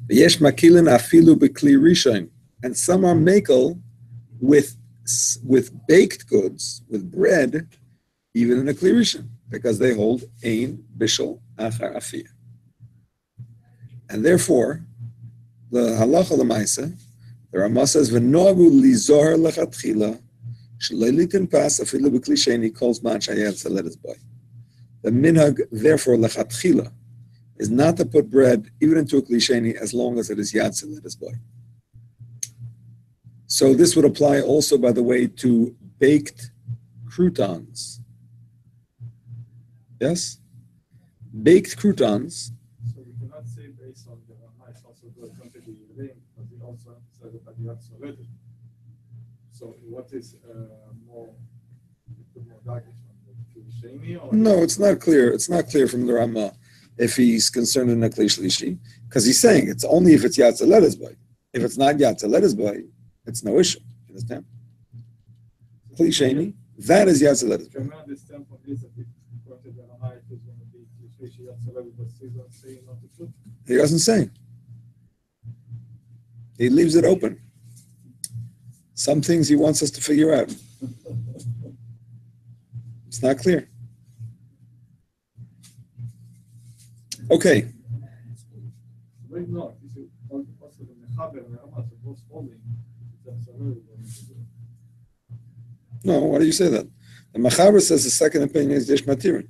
V'yesh makilin afilu b'kli rishon, and some are makel with baked goods, with bread, even in a kli rishon, because they hold ein bishul achar afiyah. And therefore, the halacha l'maisa, the Ramah says v'nogu lizohar lechatchila. The minhag, therefore, lechatchila, is not to put bread even into a kli sheni as long as it is yatzel let us by. So this would apply also, by the way, to baked croutons. Yes? Baked croutons. So we cannot say based on the Ramah, it's also good to the Yerayim, but we also emphasize about the yatzel let us. So what is more darkish on the Kli Sheni? No, it's not clear. It's not clear from the Ramah if he's concerned in a Kli Shlishi, because he's saying it's only if it's Yatzel Let Us By. If it's not Yatzel Let Us By, it's no issue. You understand? Kli Sheni, that is Yatzel Let Us By. Can we understand from this that if according to the Ramah it is going to be Kli Shlishi Yatzel Let Us By, so he doesn't say not to put? He doesn't say. He leaves it open. Some things he wants us to figure out. It's not clear. Okay. Wait, no. This is also the Mechaber and Ramah are both holding. No, why do you say that? The Mechaber says the second opinion is Yesh Matirin.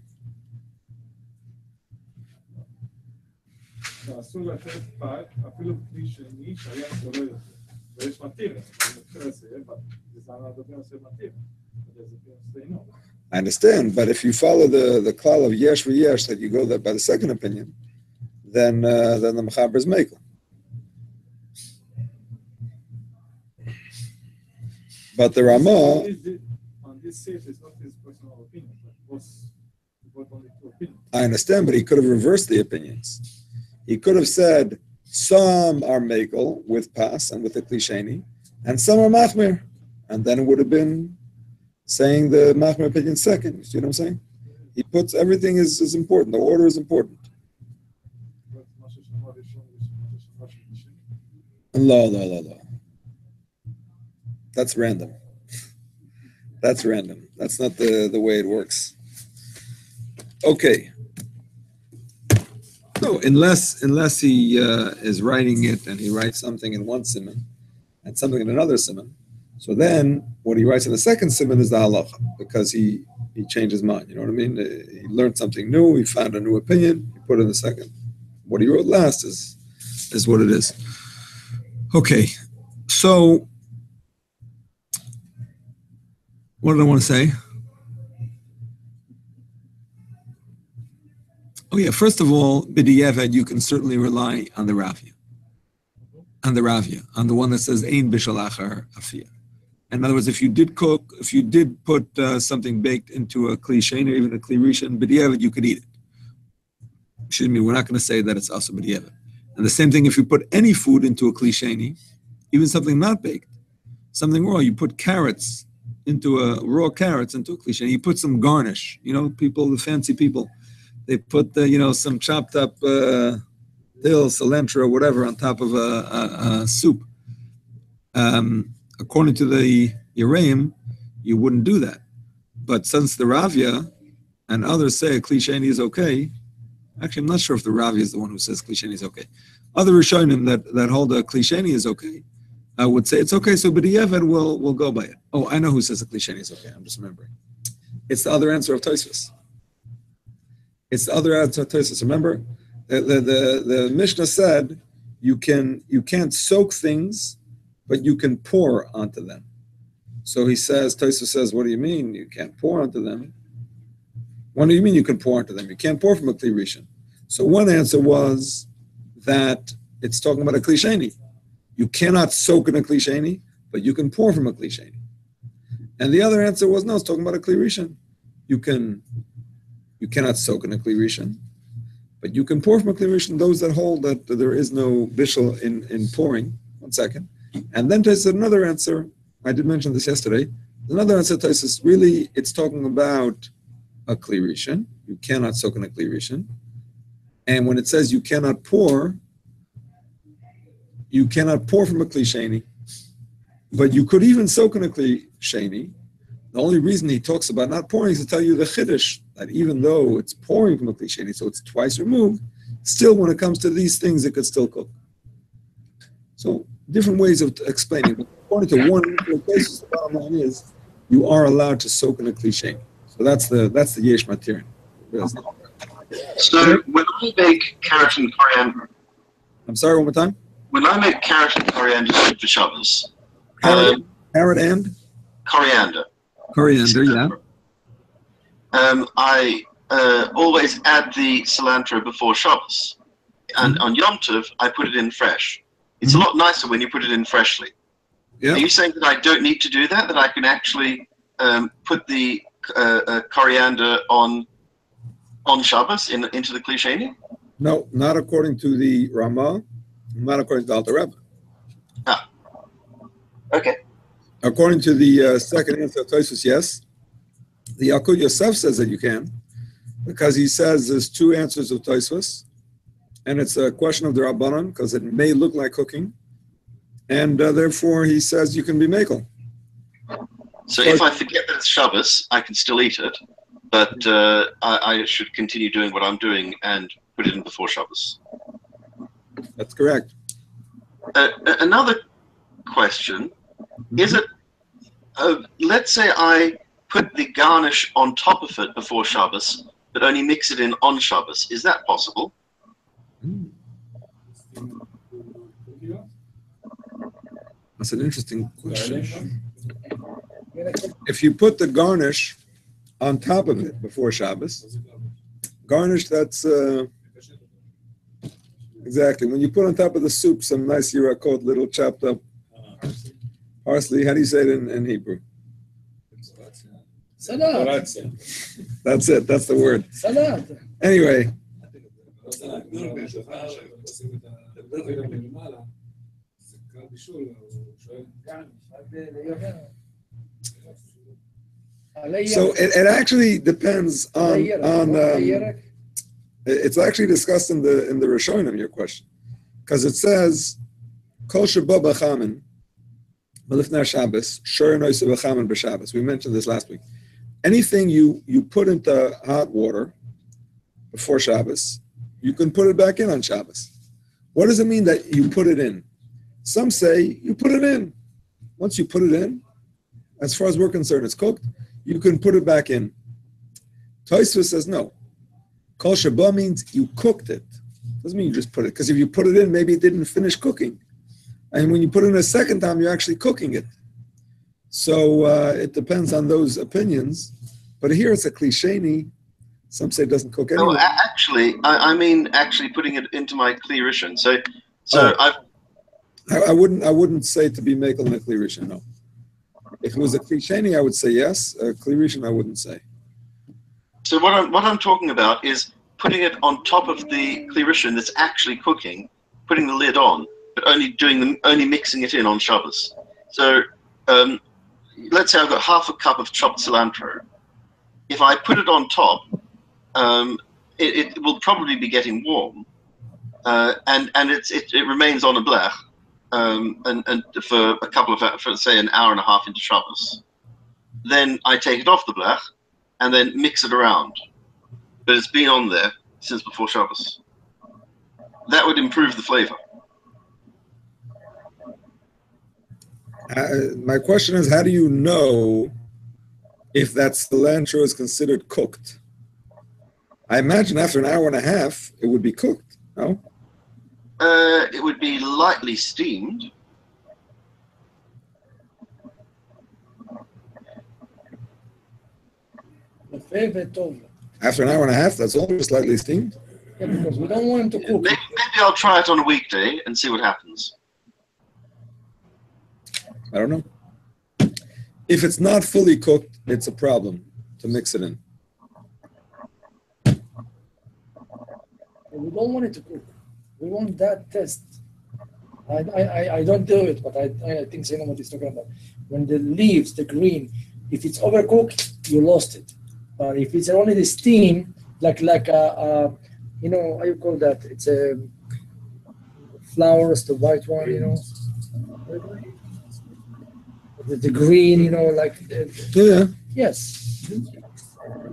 אסור לתת פת, אפילו כלי שני שהיה צולל יותר. ויש מתירה, but there's another opinion say מתירה. There's opinion say no. I understand, but if you follow the klal of yesh v'yesh, that you go that by the second opinion, then the mechaber is mekel. But the Ramah, On this case, it's not his personal opinion, but was only two opinions. I understand, but he could have reversed the opinions. He could have said some are mekel with pas and with the klisheni, and some are machmir, and then it would have been saying the machmir opinion second. You see what I'm saying? He puts everything is important. The order is important. No. That's random. That's random. That's not the way it works. Okay. No, unless he is writing it and he writes something in one siman and something in another siman, so then what he writes in the second siman is the halacha, because he changed his mind. You know what I mean? He learned something new. He found a new opinion. He put it in the second. What he wrote last is what it is. Okay, so what did I want to say? Oh yeah, first of all, b'diavad, you can certainly rely on the Ravia, on the one that says ein bishul achar afiyah. In other words, if you did put something baked into a kli sheni or even a kli rishon, b'diavad, you could eat it. Excuse me, we're not going to say that it's also b'diavad. And the same thing if you put any food into a kli sheni, even something not baked, something raw, you put carrots into raw carrots into a kli sheni, you put some garnish. You know, people, the fancy people, they put some chopped up dill, cilantro, whatever on top of a soup. According to the Yereim, you wouldn't do that. But since the Ravia and others say a kli sheni is okay, actually, I'm not sure if the Ravia is the one who says kli sheni is okay. Other Rishonim that hold a kli sheni is okay, would say it's okay, so b'diavad will go by it. Oh, I know who says a kli sheni is okay. I'm just remembering. It's the other answer of Tosfos. Remember, the Mishnah said you can't soak things, but you can pour onto them. So he says, Tosfos says, what do you mean you can't pour onto them? What do you mean you can pour onto them? You can't pour from a kli rishon. So one answer was that it's talking about a kli sheni. You cannot soak in a kli sheni, but you can pour from a kli sheni. And the other answer was no, it's talking about a kli rishon. You cannot soak in a kli rishon, but you can pour from a kli rishon. Those that hold that there is no bishul in pouring. One second. And then Tosfos said another answer. I did mention this yesterday. Another answer, Tosfos, really, it's talking about a kli rishon. You cannot soak in a kli rishon. And when it says you cannot pour from a kli sheni, but you could even soak in a kli sheni. The only reason he talks about not pouring is to tell you the chiddush, that even though it's pouring from a kli sheni, so it's twice removed, still when it comes to these things, it could still cook. So different ways of explaining. But according to one place, the bottom line is you are allowed to soak in a kli sheni. So that's the yesh material. So when I make carrot and coriander, I'm sorry, one more time. when I make carrot and coriander soup for Shabbos, Carrot and coriander, yeah. I always add the cilantro before Shabbos, and on Yom Tov I put it in fresh. It's a lot nicer when you put it in freshly. Yeah. Are you saying that I don't need to do that? That I can actually put the coriander on Shabbos into the kli sheni? No, not according to the Ramah, not according to the Alter Rebbe. Ah, okay. According to the second answer of Tosfos, yes. The Yalkut Yosef says that you can, because he says there's two answers of Tosfos, and it's a question of the Rabbanan, because it may look like cooking, and therefore he says you can be mekel. So if I forget that it's Shabbos, I can still eat it, but I should continue doing what I'm doing and put it in before Shabbos. That's correct. Another question, is it, let's say I put the garnish on top of it before Shabbos, but only mix it in on Shabbos. Is that possible? That's an interesting question. If you put the garnish on top of it before Shabbos, garnish, that's exactly. When you put on top of the soup some nice yirakot, little chopped up parsley, how do you say it in Hebrew? Salat. That's it. That's the word. Salat. Anyway. So it actually depends on it's actually discussed in the Rishonim, your question, because it says Kol sheba b'chamin v'lifnei Shabbos shor noisa b'chamin b'Shabbos. We mentioned this last week. Anything you put into hot water before Shabbos, you can put it back in on Shabbos. What does it mean that you put it in? Some say you put it in. Once you put it in, as far as we're concerned, it's cooked. You can put it back in. Tosfos says no. Kol sheba means you cooked it. Doesn't mean you just put it. Because if you put it in, maybe it didn't finish cooking. And when you put it in a second time, you're actually cooking it. So it depends on those opinions. But here it's a klisheni. Some say it doesn't cook anyway. No, actually, I mean actually putting it into my kli rishon. I wouldn't say to be making a kli rishon, no. If it was a klisheni, I would say yes. A kli rishon, I wouldn't say. So what I'm talking about is putting it on top of the kli rishon that's actually cooking, putting the lid on, but only mixing it in on Shabbos. So let's say I've got half a cup of chopped cilantro. If I put it on top, it will probably be getting warm, and it remains on a blech, and for a couple of, for say an hour and a half into Shabbos. Then I take it off the blech and then mix it around. But it's been on there since before Shabbos. That would improve the flavor. My question is, how do you know if that cilantro is considered cooked? I imagine after an hour and a half, it would be cooked, no? It would be lightly steamed. After an hour and a half, that's always slightly steamed? Yeah, because we don't want him to cook. Maybe I'll try it on a weekday and see what happens. I don't know. If it's not fully cooked, it's a problem to mix it in. We don't want it to cook. We want that test. I don't do it, but I think Siman what he's talking about. When the leaves, the green, if it's overcooked, you lost it. But if it's only the steam, like how you call that? It's a flowers, the white one, the green, Yeah. Yes.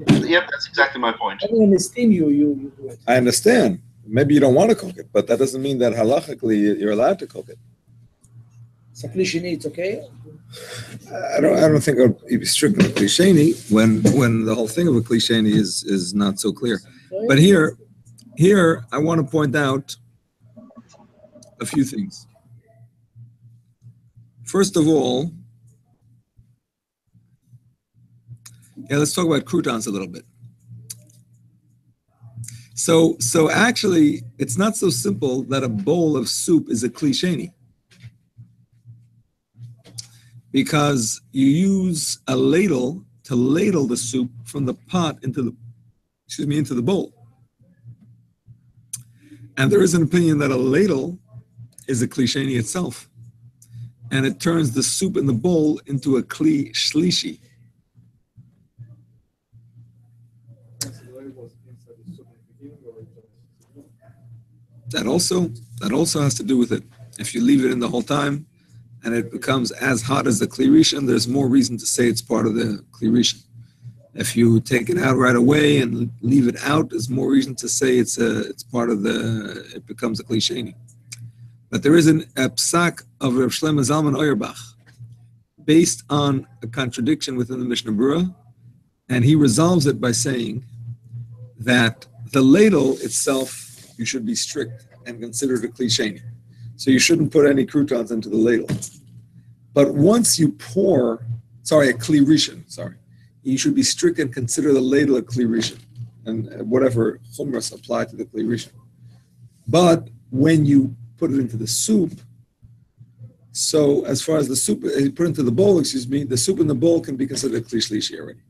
Yep, that's exactly my point. Only in the steam you do it. I understand. Maybe you don't want to cook it, but that doesn't mean that halachically you're allowed to cook it. So klisheni, it's okay? I don't think it would be strictly klisheni when the whole thing of a klisheni is not so clear. But here I want to point out a few things. First of all, let's talk about croutons a little bit. So actually, it's not so simple that a bowl of soup is a klisheni, because you use a ladle to ladle the soup from the pot into the bowl. And there is an opinion that a ladle is a klisheni itself, and it turns the soup in the bowl into a kli shlishi. That also has to do with it. If you leave it in the whole time and it becomes as hot as the kli rishon, there's more reason to say it's part of the kli rishon. If you take it out right away and leave it out, there's more reason to say it's part of it becomes a kli sheni. But there is a psak of Rav Shlomo Zalman Auerbach based on a contradiction within the Mishnah Berurah, and he resolves it by saying that the ladle itself, you should be strict and consider it a kli sheni. So you shouldn't put any croutons into the ladle. But once you pour, a kli rishon, you should be strict and consider the ladle a kli rishon, and whatever chumras apply to the kli rishon. But when you put it into the soup, so as far as the soup, you put it into the bowl, the soup in the bowl can be considered kli shlishi already.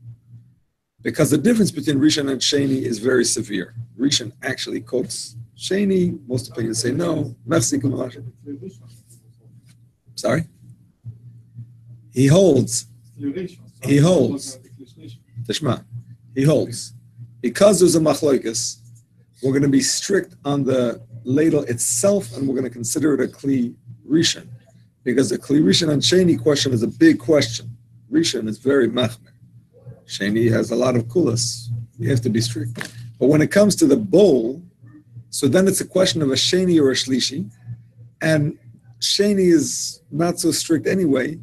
Because the difference between Rishon and Sheni is very severe. Rishon actually cooks. Sheni, most opinions say no. Merci, sorry? He holds. Tishma. He holds. Because there's a machloikas, we're going to be strict on the ladle itself, and we're going to consider it a kli Rishon. Because the kli Rishon and Sheni question is a big question. Rishon is very machmer. Sheni has a lot of kulas. You have to be strict. But when it comes to the bowl, so then it's a question of a Sheni or a Shlishi. And Sheni is not so strict anyway.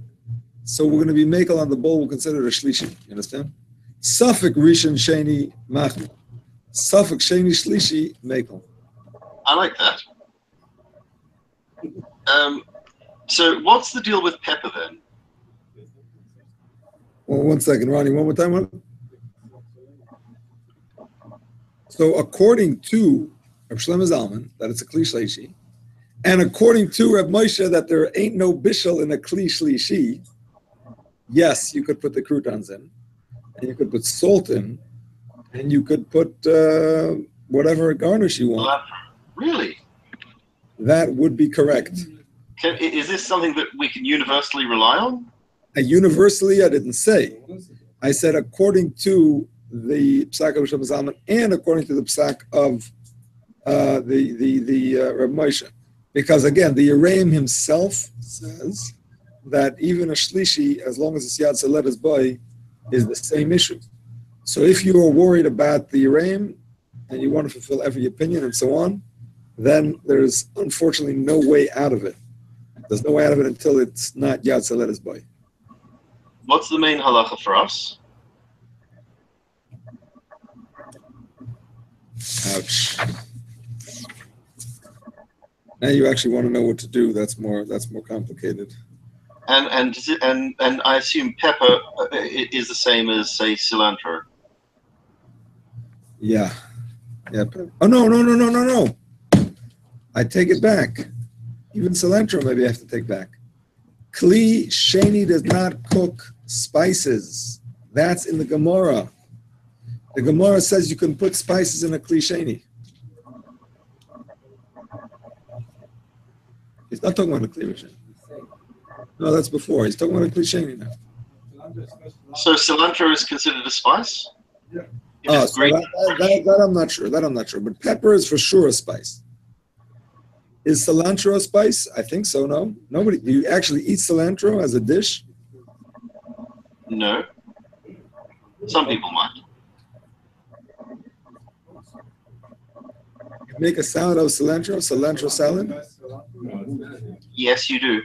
So we're going to be makel on the bowl, we'll consider it a Shlishi. You understand? Safek Rishon Sheni Machma. Safek Sheni Shlishi Makel. I like that. So what's the deal with pepper then? Well, 1 second, Ronnie, one more time. So according to Reb Shlomo Zalman, that it's a kli shlishi, and according to Reb Moshe, that there ain't no bishul in a kli shlishi, yes, you could put the croutons in, and you could put salt in, and you could put whatever garnish you want. Really? That would be correct. Is this something that we can universally rely on? Universally, I didn't say. I said according to the psak of Shlomo Zalman and according to the psak of the Reb Moshe, because again, the Yereim himself says that even a shlishi, as long as it's yad seledas boy, is the same issue. So if you are worried about the Yereim and you want to fulfill every opinion and so on, then there's unfortunately no way out of it. There's no way out of it until it's not yad seledas boy. What's the main halacha for us? Ouch. Now you actually want to know what to do. That's more complicated. And I assume pepper is the same as, say, cilantro. Yeah. Oh no. I take it back. Even cilantro maybe I have to take back. Kli Sheni does not cook spices. That's in the Gemara. The Gemara says you can put spices in a Kli Sheni. He's not talking about a Kli Sheni. No, that's before. He's talking about a Kli Sheni now. So cilantro is considered a spice? Yeah. Oh, so that I'm not sure. But pepper is for sure a spice. Is cilantro a spice? I think so, no? Nobody, do you actually eat cilantro as a dish? No. Some people might. You make a salad out of cilantro salad? Yes, you do.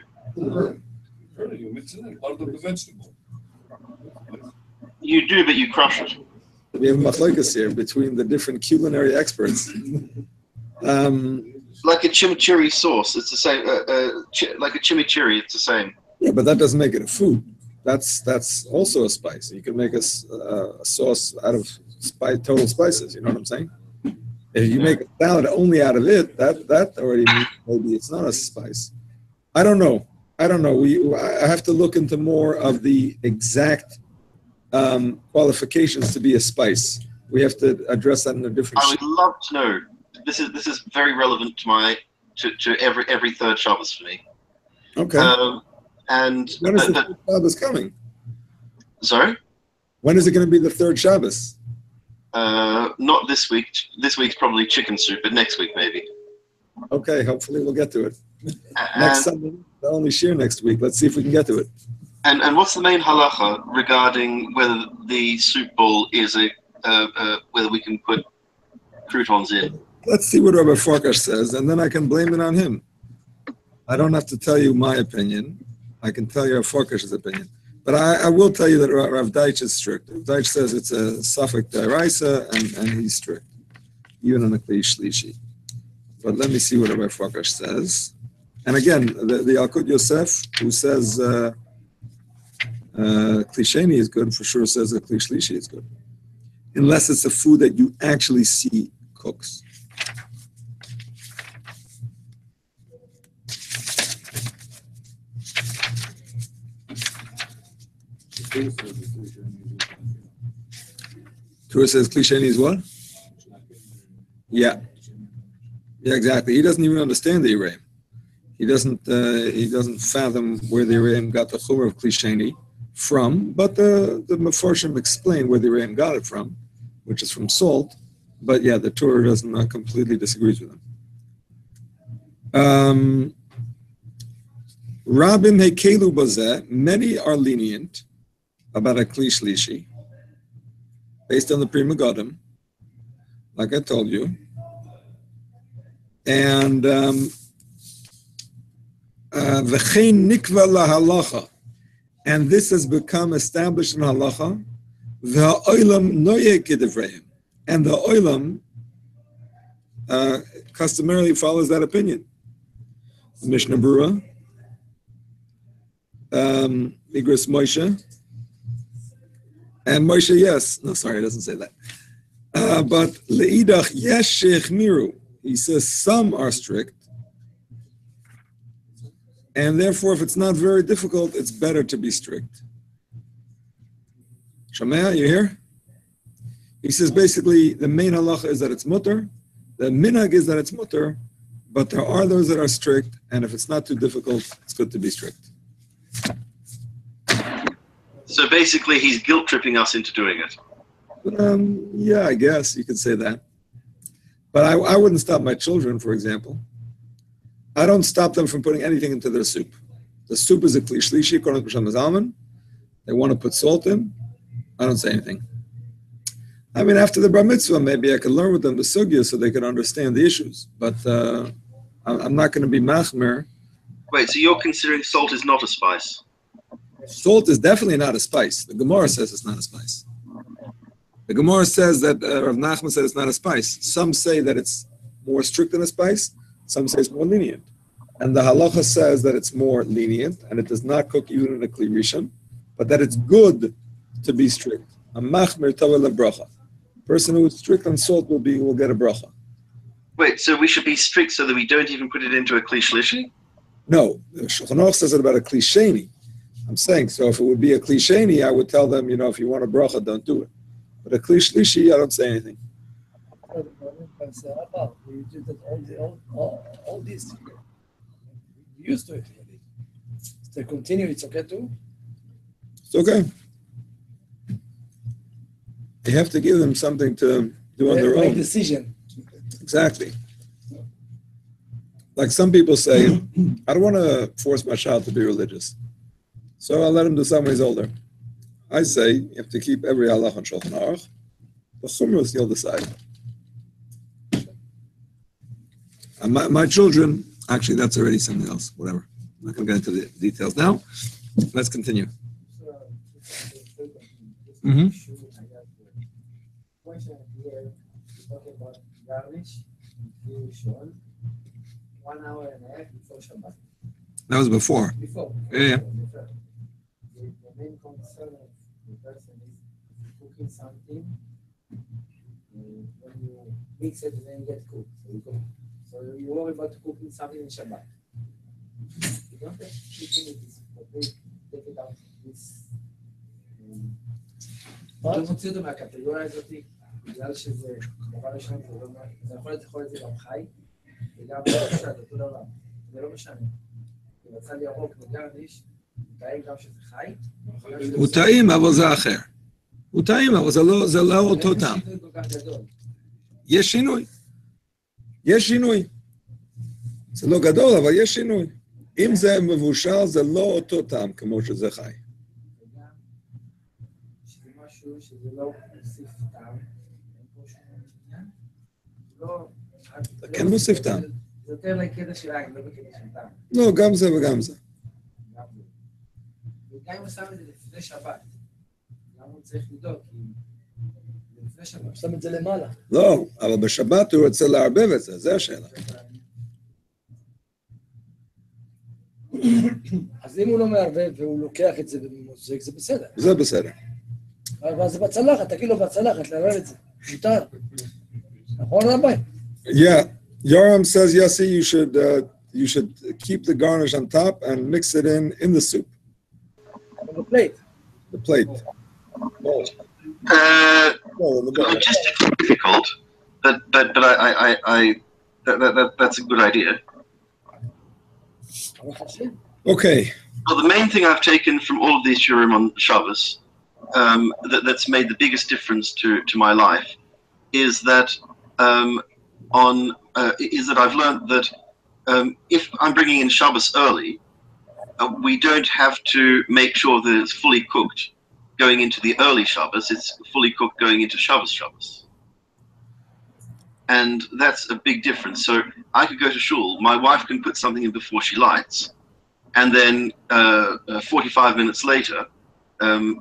You do, but you crush it. We have machlokas here between the different culinary experts. Like a chimichurri sauce, it's the same. Like a chimichurri, it's the same. Yeah, but that doesn't make it a food. That's also a spice. You can make a sauce out of total spices. You know what I'm saying? If you make a salad only out of it, that already means maybe it's not a spice. I don't know. I have to look into more of the exact qualifications to be a spice. We have to address that in a different. I would love to know. This is very relevant to every third Shabbos for me. Okay. And when is the third Shabbos coming? Sorry? When is it going to be the third Shabbos? Not this week. This week's probably chicken soup, but next week maybe. Okay, hopefully we'll get to it. Next Sunday, the only shir next week. Let's see if we can get to it. And what's the main halacha regarding whether the soup bowl is whether we can put croutons in? Let's see what Rabbi Farkash says, and then I can blame it on him. I don't have to tell you my opinion. I can tell you Rabbi Farkash's opinion. But I will tell you that Rav Deitch is strict. Rav Deitch says it's a Safek D'Oraisa, and he's strict, even on the Kli Shlishi. But let me see what Rabbi Farkash says. And again, the Yalkut Yosef, who says Kli Sheni is good, for sure says that Kli Shlishi is good. Unless it's a food that you actually see cooks. Torah says Kli Sheni is what? Yeah. Yeah, exactly. He doesn't even understand the Yereim. He doesn't fathom where the Yereim got the chumrah of Kli Sheni from, but the Mefarshim explain where the Yereim got it from, which is from salt. But yeah, the Torah doesn't completely disagrees with him. Rabim Hekelu Bazeh, many are lenient about a Kli Shlishi, based on the Pri Megadim, like I told you. And V'chein nikva lahalacha, and this has become established in halacha. V'ha'olam noyeh k'divrayim, and the olam customarily follows that opinion. Mishnah Berurah, Igros Moshe, and Moshe, yes. No, sorry, it doesn't say that. But le'idach yesh shechmiru, he says some are strict, and therefore, if it's not very difficult, it's better to be strict. Shamea, you here? He says basically the main halacha is that it's mutter, the minhag is that it's mutter, but there are those that are strict, and if it's not too difficult, it's good to be strict. So basically, he's guilt tripping us into doing it. Yeah, I guess you could say that. But I wouldn't stop my children, for example. I don't stop them from putting anything into their soup. The soup is a Kli Shlishi, according to Bishul Zalman. They want to put salt in. I don't say anything. I mean, after the bar mitzvah, maybe I could learn with them the sugya so they could understand the issues. But I'm not going to be machmer. Wait, so you're considering salt is not a spice? Salt is definitely not a spice. The Gemara says it's not a spice. The Gemara says that Rav Nachman said it's not a spice. Some say that it's more strict than a spice. Some say it's more lenient. And the halacha says that it's more lenient and it does not cook even in a kli rishon, but that it's good to be strict. A machmer tova lebracha. Person who is strict on salt will get a bracha. Wait, so we should be strict so that we don't even put it into a Kli Shlishi? No, the Shulchan Aruch says it about a Kli Sheni. I'm saying, so if it would be a Kli Sheni, I would tell them, if you want a bracha, don't do it. But a Kli Shlishi, I don't say anything. We did that all this. We used to it already. If they continue, it's okay too? It's okay. You have to give them something to do on their own. Make decision. Exactly. Like some people say, I don't want to force my child to be religious, so I'll let him do something when he's older. I say, you have to keep every halach on Shulchan Aruch. The chumrus you'll decide. My children, actually, that's already something else. Whatever. I'm not going to get into the details now. Let's continue. Mm-hmm. Talking about garnish, 1 hour and a half before Shabbat. That was before. Before. Yeah. The main concern of the person is cooking something. When you mix it, then you get cooked. So you worry about cooking something in Shabbat. You don't have chicken in this, but they take it out this. אתה מוציא אותו מהקטגוריה הזאת, בגלל שזה, דבר ראשון, זה יכול להיות זה גם חי, וגם זה אותו דבר, זה לא משנה. אם רצה לי ירוק וגרניש, הוא טעים גם שזה חי. הוא טעים, אבל זה אחר. הוא טעים, אבל זה לא אותו טעם. יש שינוי. יש שינוי. זה לא גדול, אבל יש שינוי. אם זה מבושל, זה לא אותו טעם כמו שזה חי. שזה לא מוסיף טעם, אין פה שום עניין, זה כן מוסיף טעם. זה יותר לקטע של עין, לא בקטע של טעם. לא, גם זה וגם זה. וגם אם הוא שם את זה לפני שבת, למה הוא צריך לדאוג? כי זה לפני שבת. הוא שם את זה למעלה. לא, אבל בשבת הוא רוצה לערבב את זה, זה השאלה. אז אם הוא לא מערבב והוא לוקח את זה ומוזג, זה בסדר. זה בסדר. אבל זה בצלחת, תגיד לו בצלחת, לערב את זה. מותר. נכון רבי? Yeah, Yoram says, Yossi, you should keep the garnish on top and mix it in the soup. On the plate. The plate. Logistically difficult, but that's a good idea. Okay. Well, the main thing I've taken from all of these shiurim on Shabbos, that's made the biggest difference to my life, is that I've learned that if I'm bringing in Shabbos early, we don't have to make sure that it's fully cooked going into the early Shabbos. It's fully cooked going into Shabbos. And that's a big difference. So I could go to shul, my wife can put something in before she lights, and then 45 minutes later,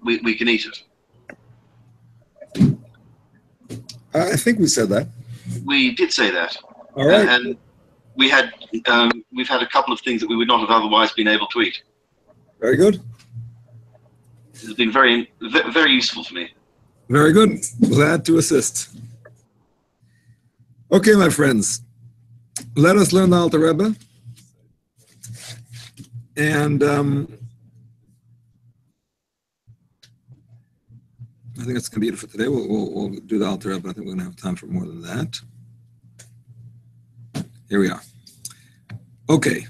we can eat it. I think we said that. We did say that. All right. And we've had a couple of things that we would not have otherwise been able to eat. Very good. This has been very, very useful for me. Very good. Glad to assist. Okay, my friends. Let us learn the Alter Rebbe. And I think it's going to be it for today. We'll do the Alter Rebbe. I think we're going to have time for more than that. Here we are. Okay.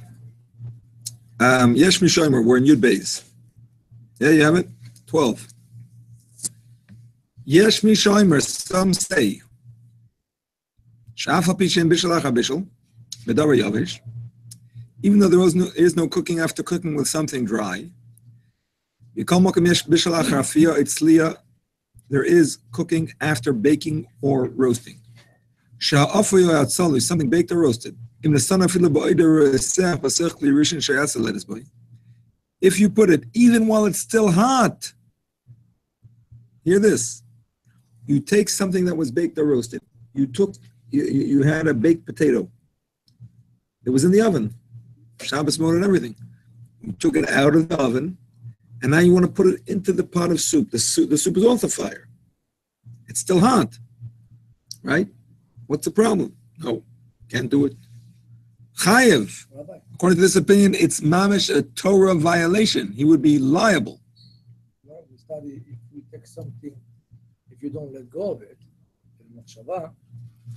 Yesh Mishomer, we're in Yud Beis. Yeah, you have it? 12. Yesh Mishomer, some say, Shafa Pishin Bishul Acha Bishul, Medavar Yavish, even though there is no cooking after cooking with something dry, there is cooking after baking or roasting. Something baked or roasted. If you put it even while it's still hot, hear this. You take something that was baked or roasted. You had a baked potato. It was in the oven. Shabbos mode and everything. You took it out of the oven, and now you want to put it into the pot of soup. The soup is off the fire. It's still hot, right? What's the problem? No, can't do it. Chayev. According to this opinion, it's mamish a Torah violation. He would be liable. Well, we study if we take something, if you don't let go of it,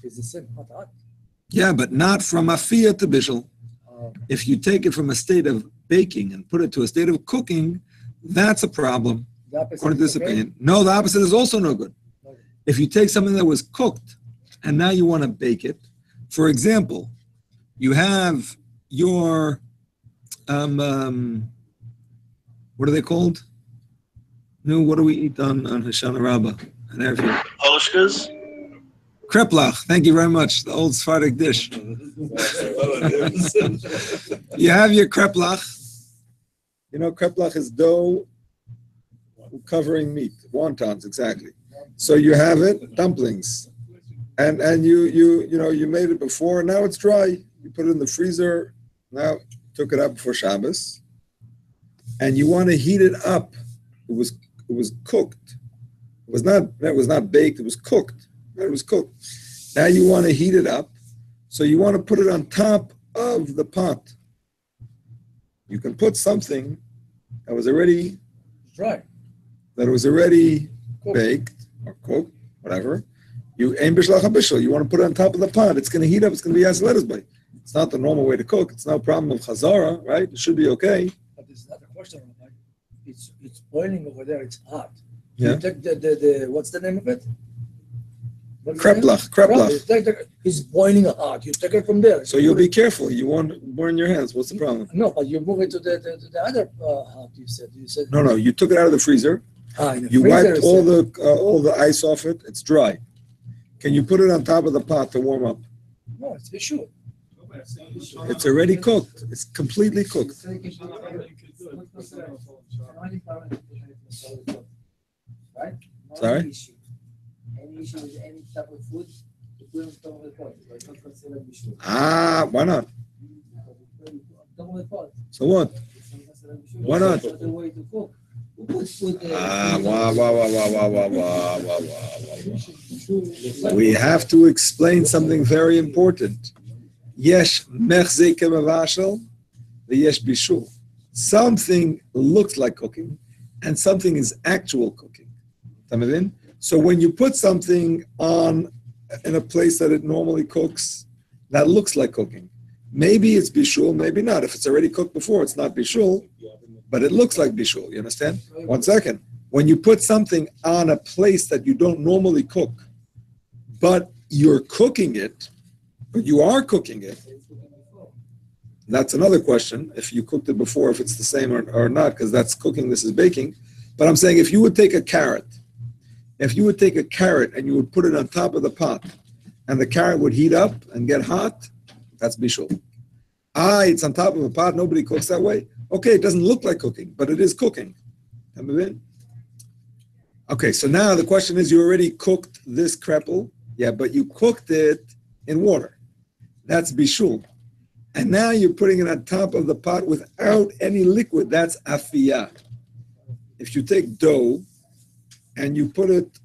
it's the same hot. Yeah, but not from afiyah to bishul. If you take it from a state of baking and put it to a state of cooking, that's a problem, according to this opinion. No, the opposite is also no good. If you take something that was cooked and now you want to bake it, for example, you have your, what are they called? No, what do we eat on Hoshana Rabbah? Polishkas? Kreplach, thank you very much, the old Sephardic dish. You have your kreplach. You know, kreplach is dough covering meat, wontons, exactly. So you have it, dumplings, and you made it before. Now it's dry. You put it in the freezer. Now took it out before Shabbos, and you want to heat it up. It was cooked. It was not baked. It was cooked. It was cooked. Now you want to heat it up, so you want to put it on top of the pot. You can put something that was already dry, that was already baked or cooked, whatever. You aim bishul bishul. You want to put it on top of the pot. It's going to heat up. It's going to be as lettuce by. It's not the normal way to cook. It's no problem of chazara, right? It should be okay. But it's not a question. It's boiling over there. It's hot. Yeah. You take the what's the name of it? Kreplach. It's boiling hot. You take it from there. So you'll be careful. You won't burn your hands. What's the problem? No, but you move it to the other hot. You said. No. You took it out of the freezer. You wiped all the ice off it. It's dry. Can you put it on top of the pot to warm up? No, it's Bishul. It's already cooked. It's completely cooked. Right? Sorry? Any issue with any type of food, you put on top of the pot. It's not considered Bishul. Why not? Talk about pot. So what? Why not? Other way to cook. Who puts food there? We have to explain something very important. Yesh mechze kemavashel, the yesh bishul. Something looks like cooking, and something is actual cooking. So when you put something on in a place that it normally cooks, that looks like cooking. Maybe it's bishul, maybe not. If it's already cooked before, it's not bishul, but it looks like bishul. You understand? 1 second. When you put something on a place that you don't normally cook, but you're cooking it, but you are cooking it, that's another question. If you cooked it before, if it's the same or not, because that's cooking, this is baking. But I'm saying if you would take a carrot, and you would put it on top of the pot, and the carrot would heat up and get hot, that's bishul. It's on top of a pot, nobody cooks that way. Okay, it doesn't look like cooking, but it is cooking. Okay, so now the question is, you already cooked this krepel, yeah, but you cooked it in water. That's bishul. And now you're putting it on top of the pot without any liquid. That's afiyah. If you take dough and you put it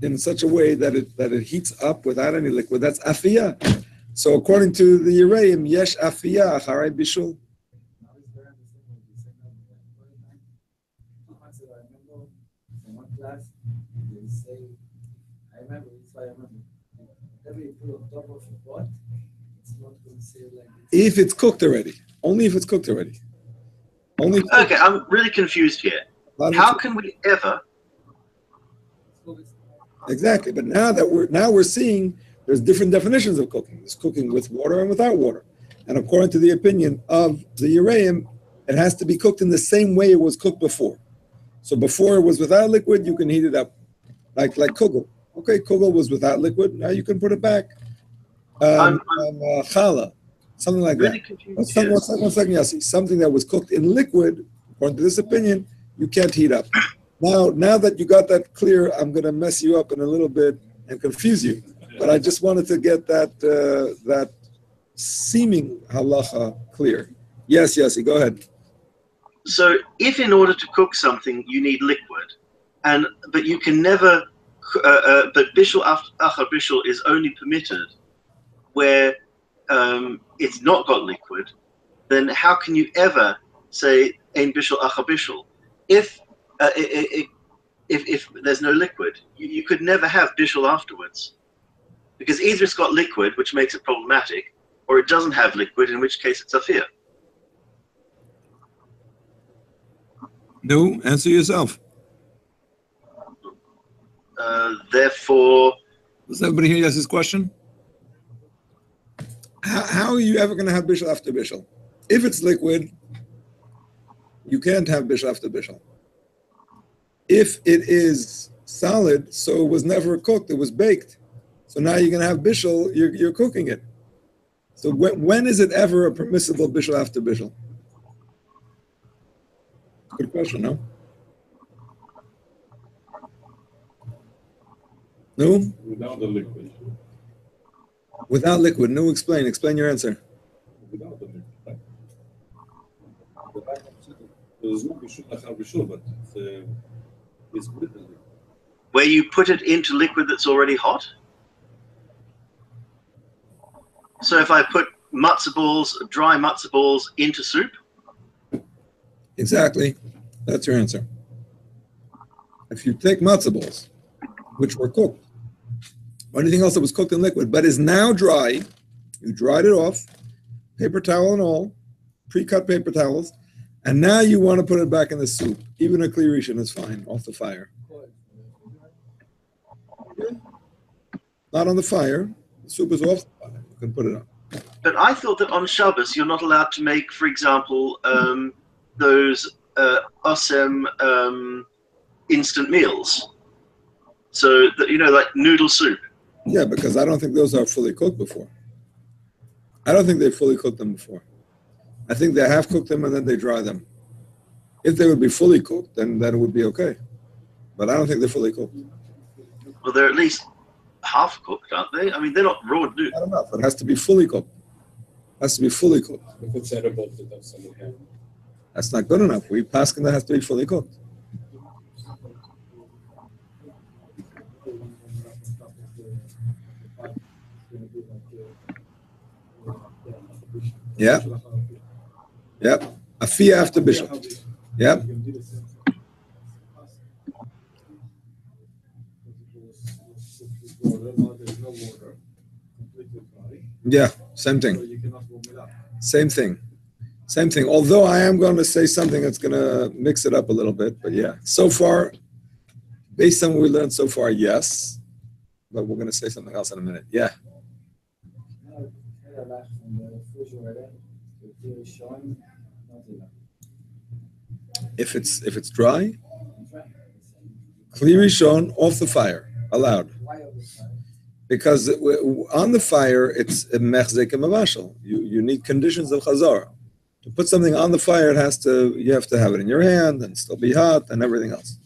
in such a way that it heats up without any liquid, that's afiyah. So according to the Yereim, yesh afiyah acharei bishul. If it's cooked already. Only if it's cooked already. Okay, I'm really confused here. How can we ever? Exactly, but now we're seeing there's different definitions of cooking. There's cooking with water and without water. And according to the opinion of the Yereim, it has to be cooked in the same way it was cooked before. So before it was without liquid, you can heat it up. Like kugel. Okay, kugel was without liquid, now you can put it back. Challah. Something like really that. One second, Yossi. Something that was cooked in liquid, according to this opinion, you can't heat up. Now that you got that clear, I'm going to mess you up in a little bit and confuse you. But I just wanted to get that seeming halacha clear. Yes, Yossi, go ahead. So if in order to cook something you need liquid, but you can never, but bishul achar bishul is only permitted where it's not got liquid, then how can you ever say ein bishul achar bishul? If there's no liquid, you could never have bishul afterwards, because either it's got liquid, which makes it problematic, or it doesn't have liquid, in which case it's afiyah. No, answer yourself. Therefore, does everybody hear Yos's question? How are you ever going to have bishul after bishul? If it's liquid, you can't have bishul after bishul. If it is solid, so it was never cooked, it was baked. So now you're going to have bishul, you're cooking it. So when is it ever a permissible bishul after bishul? Good question, no? No? Without the liquid. Without liquid. No, explain your answer. Without the liquid, right? There's no bishul achar bishul, but it's with the liquid. Where you put it into liquid that's already hot? So if I put matzah balls, dry matzah balls into soup? Exactly. That's your answer. If you take matzah balls, which were cooked, or anything else that was cooked in liquid, but is now dry, you dried it off, paper towel and all, pre-cut paper towels, and now you want to put it back in the soup. Even a klirishin is fine, off the fire. Not on the fire. The soup is off the fire. You can put it on. But I thought that on Shabbos you're not allowed to make, for example, those osem instant meals. So that, like noodle soup. Yeah, because I don't think those are fully cooked before. I don't think they fully cooked them before. I think they half cooked them and then they dry them. If they would be fully cooked, then it would be okay. But I don't think they're fully cooked. Well, they're at least half cooked, aren't they? I mean, they're not raw noodles. Not enough. It has to be fully cooked. Has to be fully cooked. If it's edible, it doesn't have. That's not good enough. We paskin that has to be fully cooked. Yeah. Yep. Afiyah after Bishul. Yep. Yeah, same thing. Same thing. Same thing. Although I am going to say something that's going to mix it up a little bit, but yeah. So far, based on what we learned so far, yes. But we're going to say something else in a minute. Yeah. If it's dry, Kli Rishon off the fire, allowed. Because on the fire, it's a mechzek and mavashal. You need conditions of chazara. To put something on the fire, you have to have it in your hand and still be hot and everything else.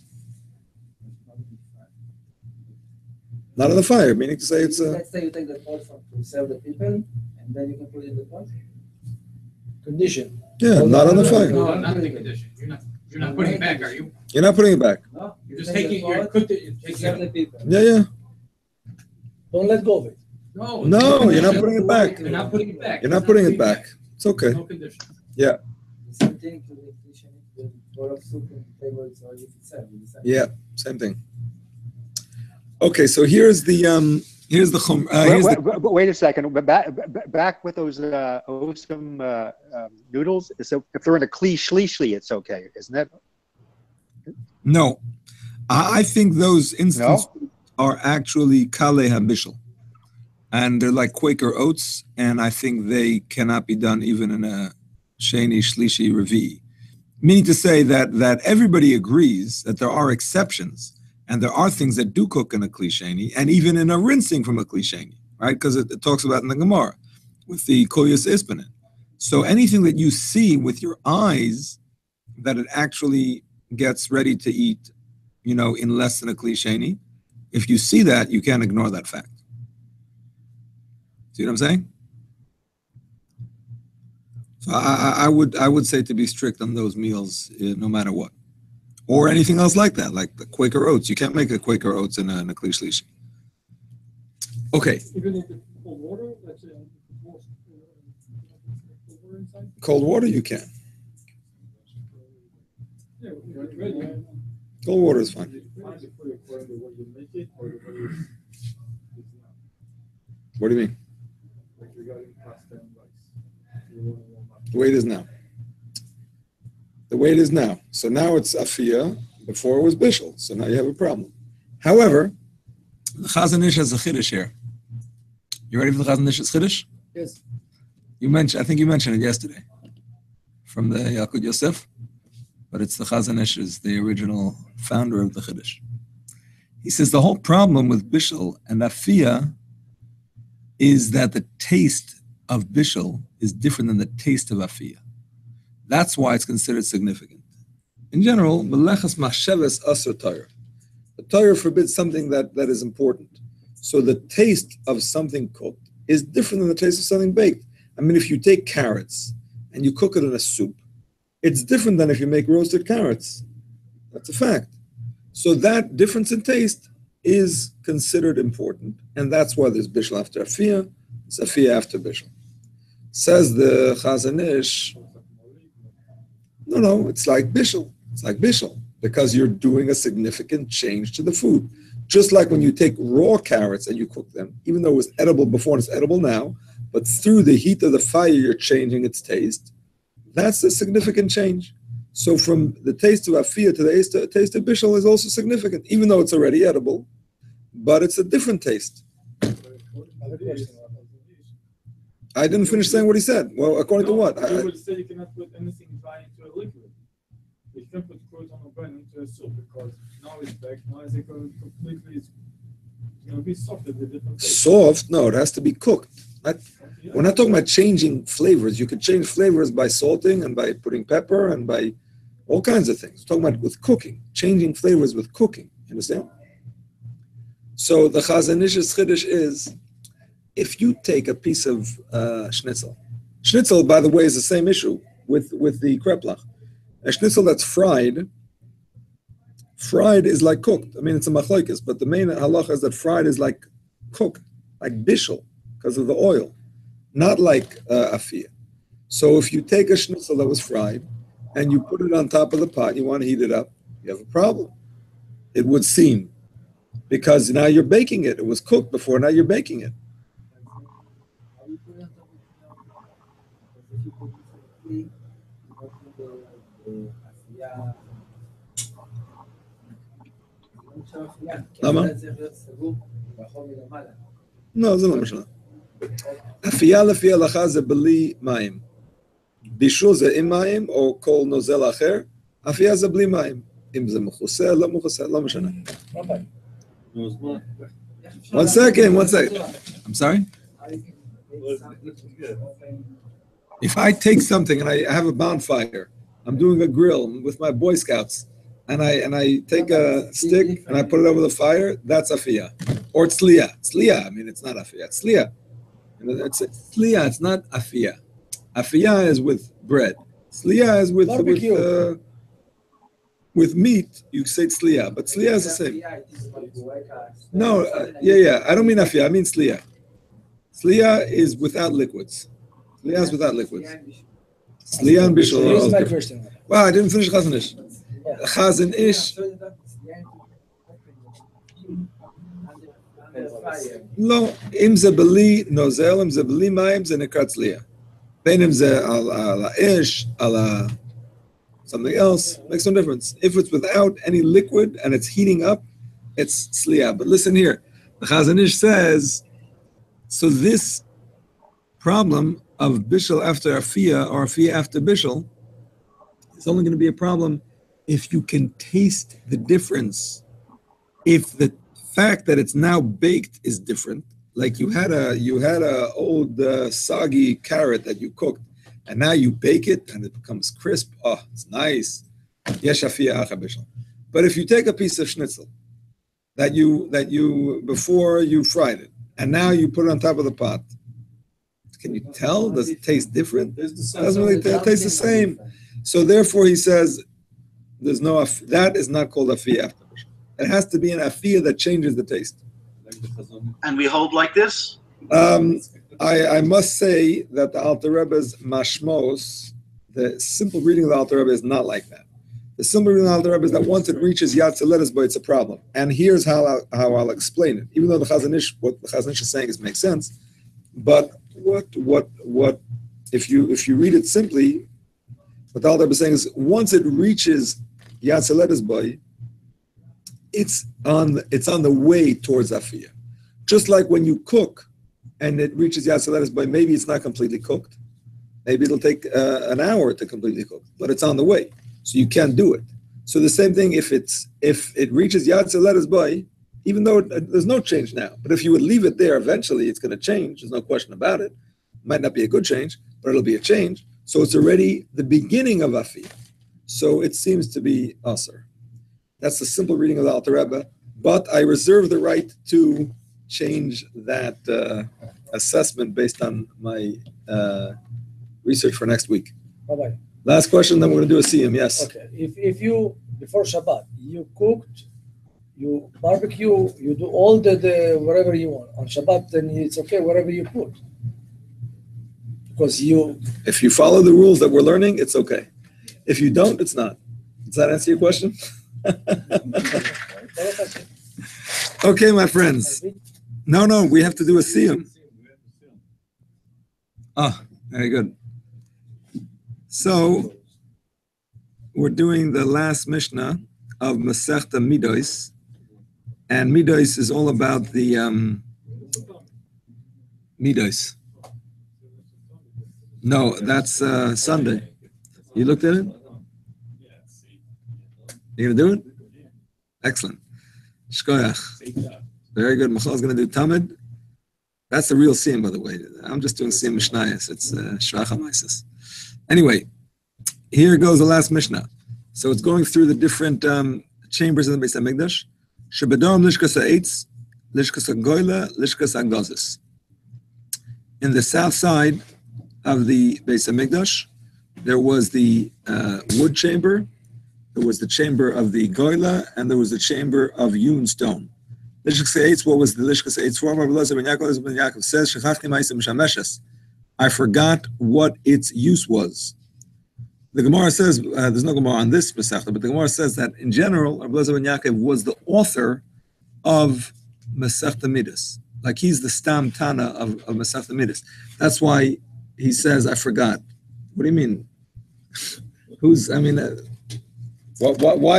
Not on the fire, meaning to say it's a... Let's say you take the pot to serve the people, and then you can put it in the pot. Condition. Yeah, not on the fire. No, not the condition. You're not putting it back, are you? You're not putting it back. No, You're just taking, you're cooked it, you're taking serve the it. people. Yeah. Don't let go of it. No, you're not putting it back. You're not putting it back. You're not putting it back. It's okay. No condition. Yeah. The same thing to the bowl of soup and table it's already served. Yeah, same thing. Okay, so here's the wait a second. Back with those awesome noodles. So if they're in a kli shlishi, it's okay, isn't it? No, I think those instances are actually kale habishul, and they're like Quaker oats, and I think they cannot be done even in a sheni shlishi revi. Meaning to say that everybody agrees that there are exceptions. And there are things that do cook in a kli sheni, and even in a rinsing from a kli sheni, right? Because it talks about in the Gemara with the koyas ispanin. So anything that you see with your eyes that it actually gets ready to eat, in less than a kli sheni, if you see that, you can't ignore that fact. See what I'm saying? So I would say to be strict on those meals, no matter what. Or anything else like that, like the Quaker oats. You can't make a Quaker oats in a kli shlishi. Okay. Even if it's cold water, let's say inside? Cold water, you can. Yeah, ready. Cold water is fine. Find the food according to what you make it or the way it's now. What do you mean? Like regarding pasta and rice. The way it is now. The way it is now. So now it's afiyah. Before it was bishul. So now you have a problem. However, the Chazon Ish has a chiddush here. You ready for the Chazon Ish's chiddush? Yes. I think you mentioned it yesterday from the Yalkut Yosef, but it's the Chazon Ish is the original founder of the chiddush. He says the whole problem with bishul and afiyah is that the taste of bishul is different than the taste of afiyah. That's why it's considered significant. In general, melechas machsheves asur Torah. The Torah forbids something that is important. So the taste of something cooked is different than the taste of something baked. I mean, if you take carrots and you cook it in a soup, it's different than if you make roasted carrots. That's a fact. So that difference in taste is considered important, and that's why there's bishul after afiyah, it's afiyah after bishul. Says the Chazon Ish, no, it's like bishul. It's like bishul because you're doing a significant change to the food. Just like when you take raw carrots and you cook them, even though it was edible before and it's edible now, but through the heat of the fire, you're changing its taste. That's a significant change. So from the taste of afiyah to the taste of bishul is also significant, even though it's already edible, but it's a different taste. I didn't finish saying what he said. Well, according to what? I would say you cannot put anything dry into a liquid. You can put fruit on a bun into a soup because now it's back. Now it's completely, it's going to be soft with different taste. Soft? No, it has to be cooked. We're not talking about changing flavors. You could change flavors by salting and by putting pepper and by all kinds of things. We're talking about with cooking, changing flavors with cooking. You understand? So the Chazon Ish's chiddush is, if you take a piece of schnitzel Schnitzel, by the way, is the same issue with the kreplach. A schnitzel that's fried is like cooked. I mean, it's a machlokes, but the main halacha is that fried is like cooked, like bishul, because of the oil, not like afiyah. So if you take a schnitzel that was fried and you put it on top of the pot, you want to heat it up, you have a problem. It would seem, because now you're baking it. It was cooked before, now you're baking it. למה? לא, זה לא משנה. אפייה לפי ההלכה זה בלי מים. בישול זה עם מים, או כל נוזל אחר. אפייה זה בלי מים. אם זה מכוסה, לא מכוסה, לא משנה. One second. I'm sorry? If I take something and I have a bonfire, I'm doing a grill with my Boy Scouts, and I take a stick and I put it over the fire, that's afiyah. Or tzliya. Tzliya, I mean, it's not afiyah. It's tzliya. It's tzliya, it's not afiyah. Afiyah is with bread. Tzliya is with meat, you say tzliya, but tzliya is the same. No, yeah. I don't mean afiyah, I mean tzliya. Tzliya is without liquids. Tzliya is without liquids. Tzliya and Bishul. Here's my question. Wow, I didn't finish Chazan Ish. Chazan Ish. No, im ze beli nozel, im ze beli mayim, ze nekrat tzliya. Bein im ze ala ish, ala something else, makes no difference. If it's without any liquid and it's heating up, it's tzliya. But listen here, the Chazan Ish says, so this problem of bishul after afiyah or afiyah after bishul is only going to be a problem if you can taste the difference. If the fact that it's now baked is different, like you had a old soggy carrot that you cooked, and now you bake it and it becomes crisp. Oh, it's nice. Yesh afiyah acha bishul. But if you take a piece of schnitzel that you before you fried it, and now you put it on top of the pot, can you tell? Does it taste different? It doesn't really taste the same. So therefore, he says, there's no that is not called afiyah after bishul. It has to be an afiyah that changes the taste. And we hold like this? I must say that the Alter Rebbe's mashmos, the simple reading of the Alter Rebbe is not like that. The simple reading of the Alter Rebbe is that once it reaches Yad Tzeledes, but it's a problem. And here's how I'll explain it. Even though what the Chazan Ish is saying makes sense, but what if you read it simply, what the Alter Rebbe is saying is once it reaches Yad Tzeledes boy, it's on the way towards afiyah. Just like when you cook and it reaches Yad Tzeledes boy, maybe it's not completely cooked. Maybe it'll take an hour to completely cook, but it's on the way, so you can't do it. So the same thing if it reaches Yad Tzeledes boy, even though there's no change now, but if you would leave it there, eventually it's going to change. There's no question about it. Might not be a good change, but it'll be a change. So it's already the beginning of afiyah. So it seems to be asur. That's the simple reading of the Alter Rebbe. But I reserve the right to change that assessment based on my research for next week. Bye-bye. Last question, then we're going to do a siyum. Yes. Okay. If you, before Shabbat, you cooked, you barbecue, you do all the whatever you want. On Shabbat, then it's okay, whatever you put. Because if you follow the rules that we're learning, it's okay. If you don't, it's not. Does that answer your question? Okay, my friends. No, we have to do a siyum. Ah, very good. So, we're doing the last Mishnah of Masechta Midot, and Midot is all about the Midot. No, that's Sunday. You looked at it? You gonna do it? Excellent. Shkoyach. Very good. Michal's gonna do Tamid. That's the real siyum, by the way. I'm just doing siyum Mishnayos. It's Shvach HaMaisis. Anyway, here goes the last Mishnah. So it's going through the different chambers of the Beis HaMikdash. Shebedom lishkas ha'etz, lishkas ha'goyla, lishkas ha'gozis. In the south side of the Beis HaMikdash. There was the wood chamber, there was the chamber of the Goyla, and there was the chamber of hewn stone. Lishkas Eitz, what was the Lishkas Eitz for? Rabbi Elazar ben Yaakov says, Shechachti ma'aseh mishameshes. I forgot what its use was. The Gemara says, there's no Gemara on this Masechta, but the Gemara says that in general, Rabbi Elazar ben Yaakov was the author of Masechta Midot. Like he's the Stam Tana of Masechta Midot. That's why he says, I forgot. What do you mean? Why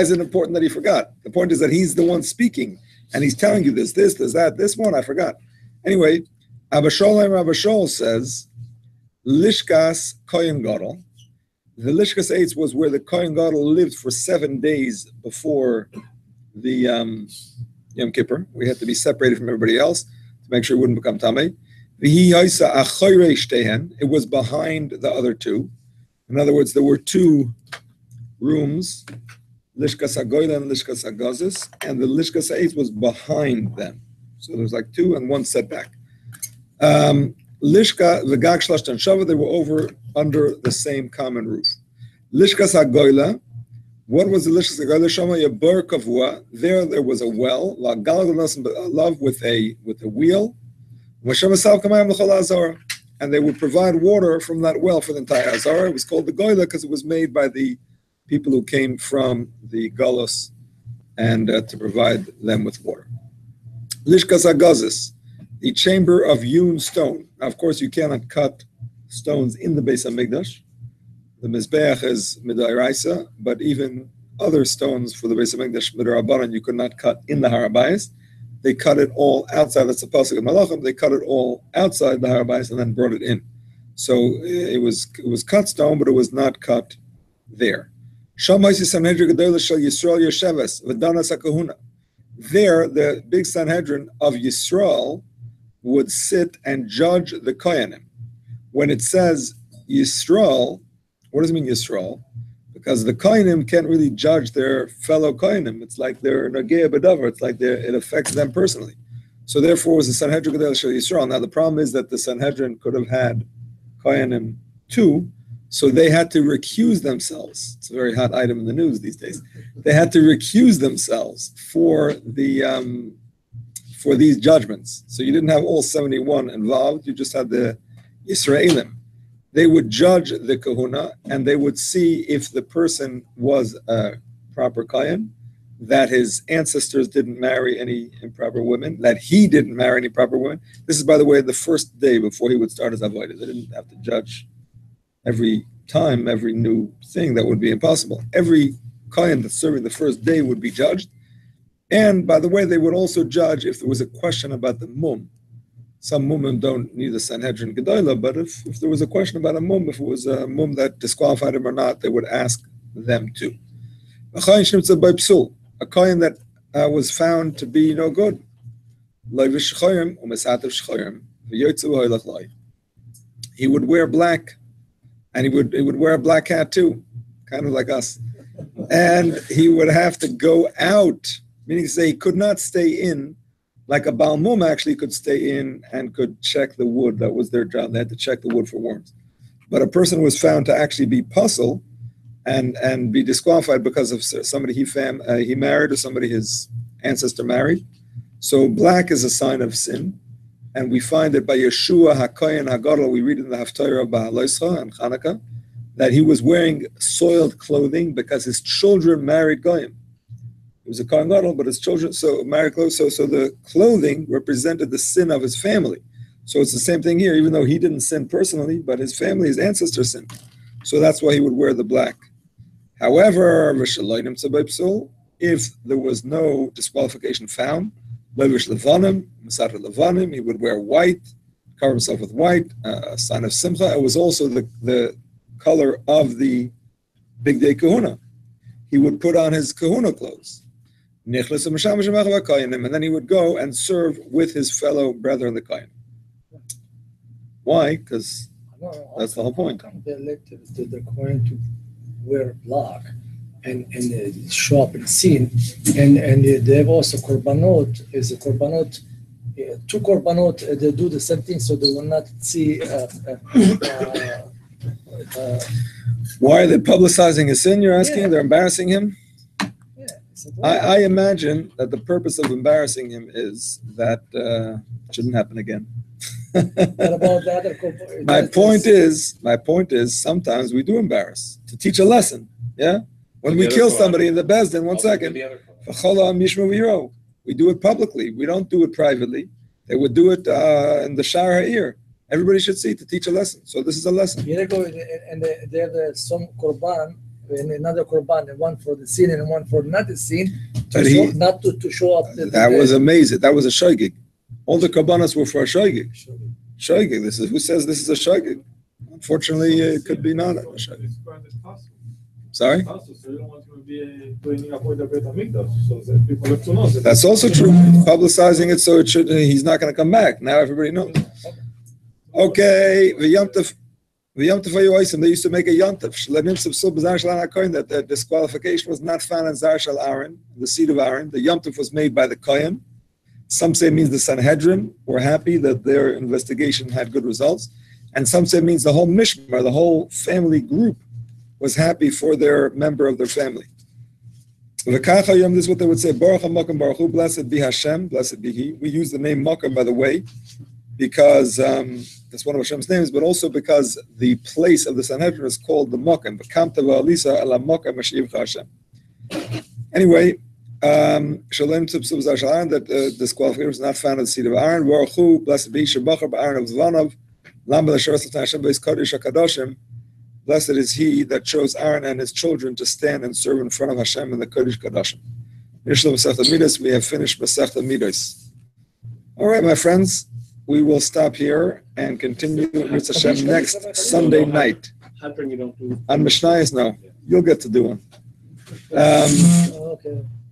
is it important that he forgot? The point is that he's the one speaking, and he's telling you this, that, this one, I forgot. Anyway, Abba Shaul says, Lishkas Kohen Gadol. The Lishkas Eitz was where the Kohen Gadol lived for 7 days before the Yom Kippur. We had to be separated from everybody else to make sure it wouldn't become Tameh. It was behind the other two. In other words, there were two rooms, Lishkas HaGoyla and Lishkas HaGazis, and the Lishkas HaEitz was behind them. So there was like two and one setback. Lishka, the Gag Shlashtan Shava, they were over under the same common roof. Lishkas HaGoyla, what was the Lishkas HaGoyla? Shama Yabur Kavua, there was a well, La Love with a wheel, and they would provide water from that well for the entire Azara. It was called the Goyla because it was made by the people who came from the Galus and to provide them with water. Lishkas HaGazis, the chamber of hewn stone. Now, of course, you cannot cut stones in the Beis HaMikdash. The Mizbeach is Midairaisa, but even other stones for the Beis HaMikdash, Midarabanan, you could not cut in the Harabayas. They cut it all outside. That's the pasuk of Malachim. They cut it all outside the Harabayas and then brought it in. So it was cut stone, but it was not cut there. There, the big Sanhedrin of Yisrael would sit and judge the Kohanim. When it says Yisrael, what does it mean Yisrael? Because the Kohanim can't really judge their fellow Kohanim. It's like they're Nagea B'davar. It's like it affects them personally. So therefore, it was the Sanhedrin Gedel Shel Yisrael. Now the problem is that the Sanhedrin could have had Kohanim too, so they had to recuse themselves. It's a very hot item in the news these days. They had to recuse themselves for these judgments. So you didn't have all 71 involved. You just had the Yisraelim. They would judge the kahuna, and they would see if the person was a proper kohen, that his ancestors didn't marry any improper women, that he didn't marry any proper women. This is, by the way, the first day before he would start his avodah. They didn't have to judge every time, every new thing. That would be impossible. Every kohen that's serving the first day would be judged. And, by the way, they would also judge if there was a question about the mum. Some mumim don't need a Sanhedrin Gedola, but if there was a question about a mum, if it was a mum that disqualified him or not, they would ask them too. A kohen that was found to be no good. He would wear black, and he would wear a black hat too, kind of like us. And he would have to go out, meaning to say he could not stay in. Like a Baal Mum actually could stay in and could check the wood. That was their job. They had to check the wood for worms. But a person was found to actually be puzzle and be disqualified because of somebody he married or somebody his ancestor married. So black is a sign of sin. And we find it by Yeshua HaKoyen HaGadol. We read in the Haftarah of Bahaloischa and Chanukah that he was wearing soiled clothing because his children married Goyim. He was a Kohen Gadol, but his children married clothes. So the clothing represented the sin of his family. So it's the same thing here, even though he didn't sin personally, but his family, his ancestors sinned. So that's why he would wear the black. However, if there was no disqualification found, he would wear white, cover himself with white, a sign of simcha. It was also the color of the big day kahuna. He would put on his kahuna clothes. And then he would go and serve with his fellow brethren, the kohen. Why? Because that's the whole point. They elected the kohen to wear black and show up in the scene, and they have also korbanot. Is a korbanot two korbanot, they do the same thing, so they will not see. Why are they publicizing his sin? You're asking? Yeah. They're embarrassing him. Yeah, I imagine that the purpose of embarrassing him is that it shouldn't happen again. What about the other korban? My point is, sometimes we do embarrass to teach a lesson. Yeah, when we kill somebody in the Bezdin, one second, we do it publicly. We don't do it privately. They would do it in the Shara ear. Everybody should see to teach a lesson. So this is a lesson. And there's some korban and another korban, and one for the sin and one for not the sin, not to show up. That was amazing. That was a shogig. All the korbanos were for a shogig. Shogig. This is who says this is a shogig. Unfortunately, it could be not a shogig. Sorry? That's also true. Publicizing it so it should. He's not going to come back. Now everybody knows. Okay, the yomtov ayoisim. They used to make a yomtov. That the disqualification was not found in Zar Shal Aaron, the seed of Aaron. The yomtov was made by the kohen. Some say it means the Sanhedrin were happy that their investigation had good results, and some say it means the whole mishmar, the whole family group, was happy for their member of their family. This is what they would say: Baruch HaMakom Baruch Hu, blessed be Hashem, blessed be He. We use the name Makom, by the way, because that's one of Hashem's names, but also because the place of the Sanhedrin is called the Makom. Anyway, Shalem Tzipsub Zar Shal Aaron, that disqualification was not found in the seed of Aaron. Baruch Hu, blessed be Shebachar Ba'Aaron of Zvanav, Lam B'Lasharas Hashem Beis Kodesh HaKadoshim. Blessed is he that chose Aaron and his children to stand and serve in front of Hashem in the Kodesh Kadashim. We have finished Masechta Midot. All right, my friends, we will stop here and continue with Hashem next Sunday night. On Mishnayos, no, you'll get to do one.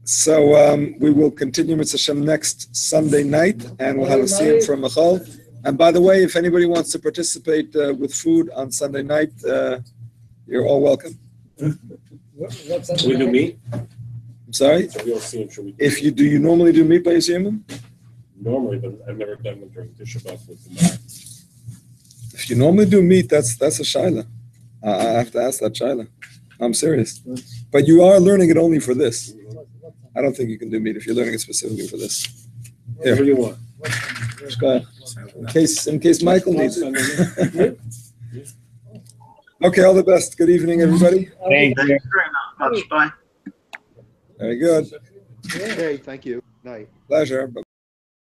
So we will continue with Hashem next Sunday night, and we'll have a siyum from Michal. And by the way, if anybody wants to participate with food on Sunday night, you're all welcome. Should we do meat? I'm sorry? If you do, you normally do meat by Yisrael? Normally, but I've never done one during Tisha B'Av with the meat. If you normally do meat, that's a shaila. I have to ask that shaila. I'm serious. But you are learning it only for this. I don't think you can do meat if you're learning it specifically for this. Here. Whatever you want. In case Michael needs it. Okay, all the best. Good evening, everybody. Thank you very much. Bye. Very good. Okay, thank you. Night. Pleasure. Bye-bye.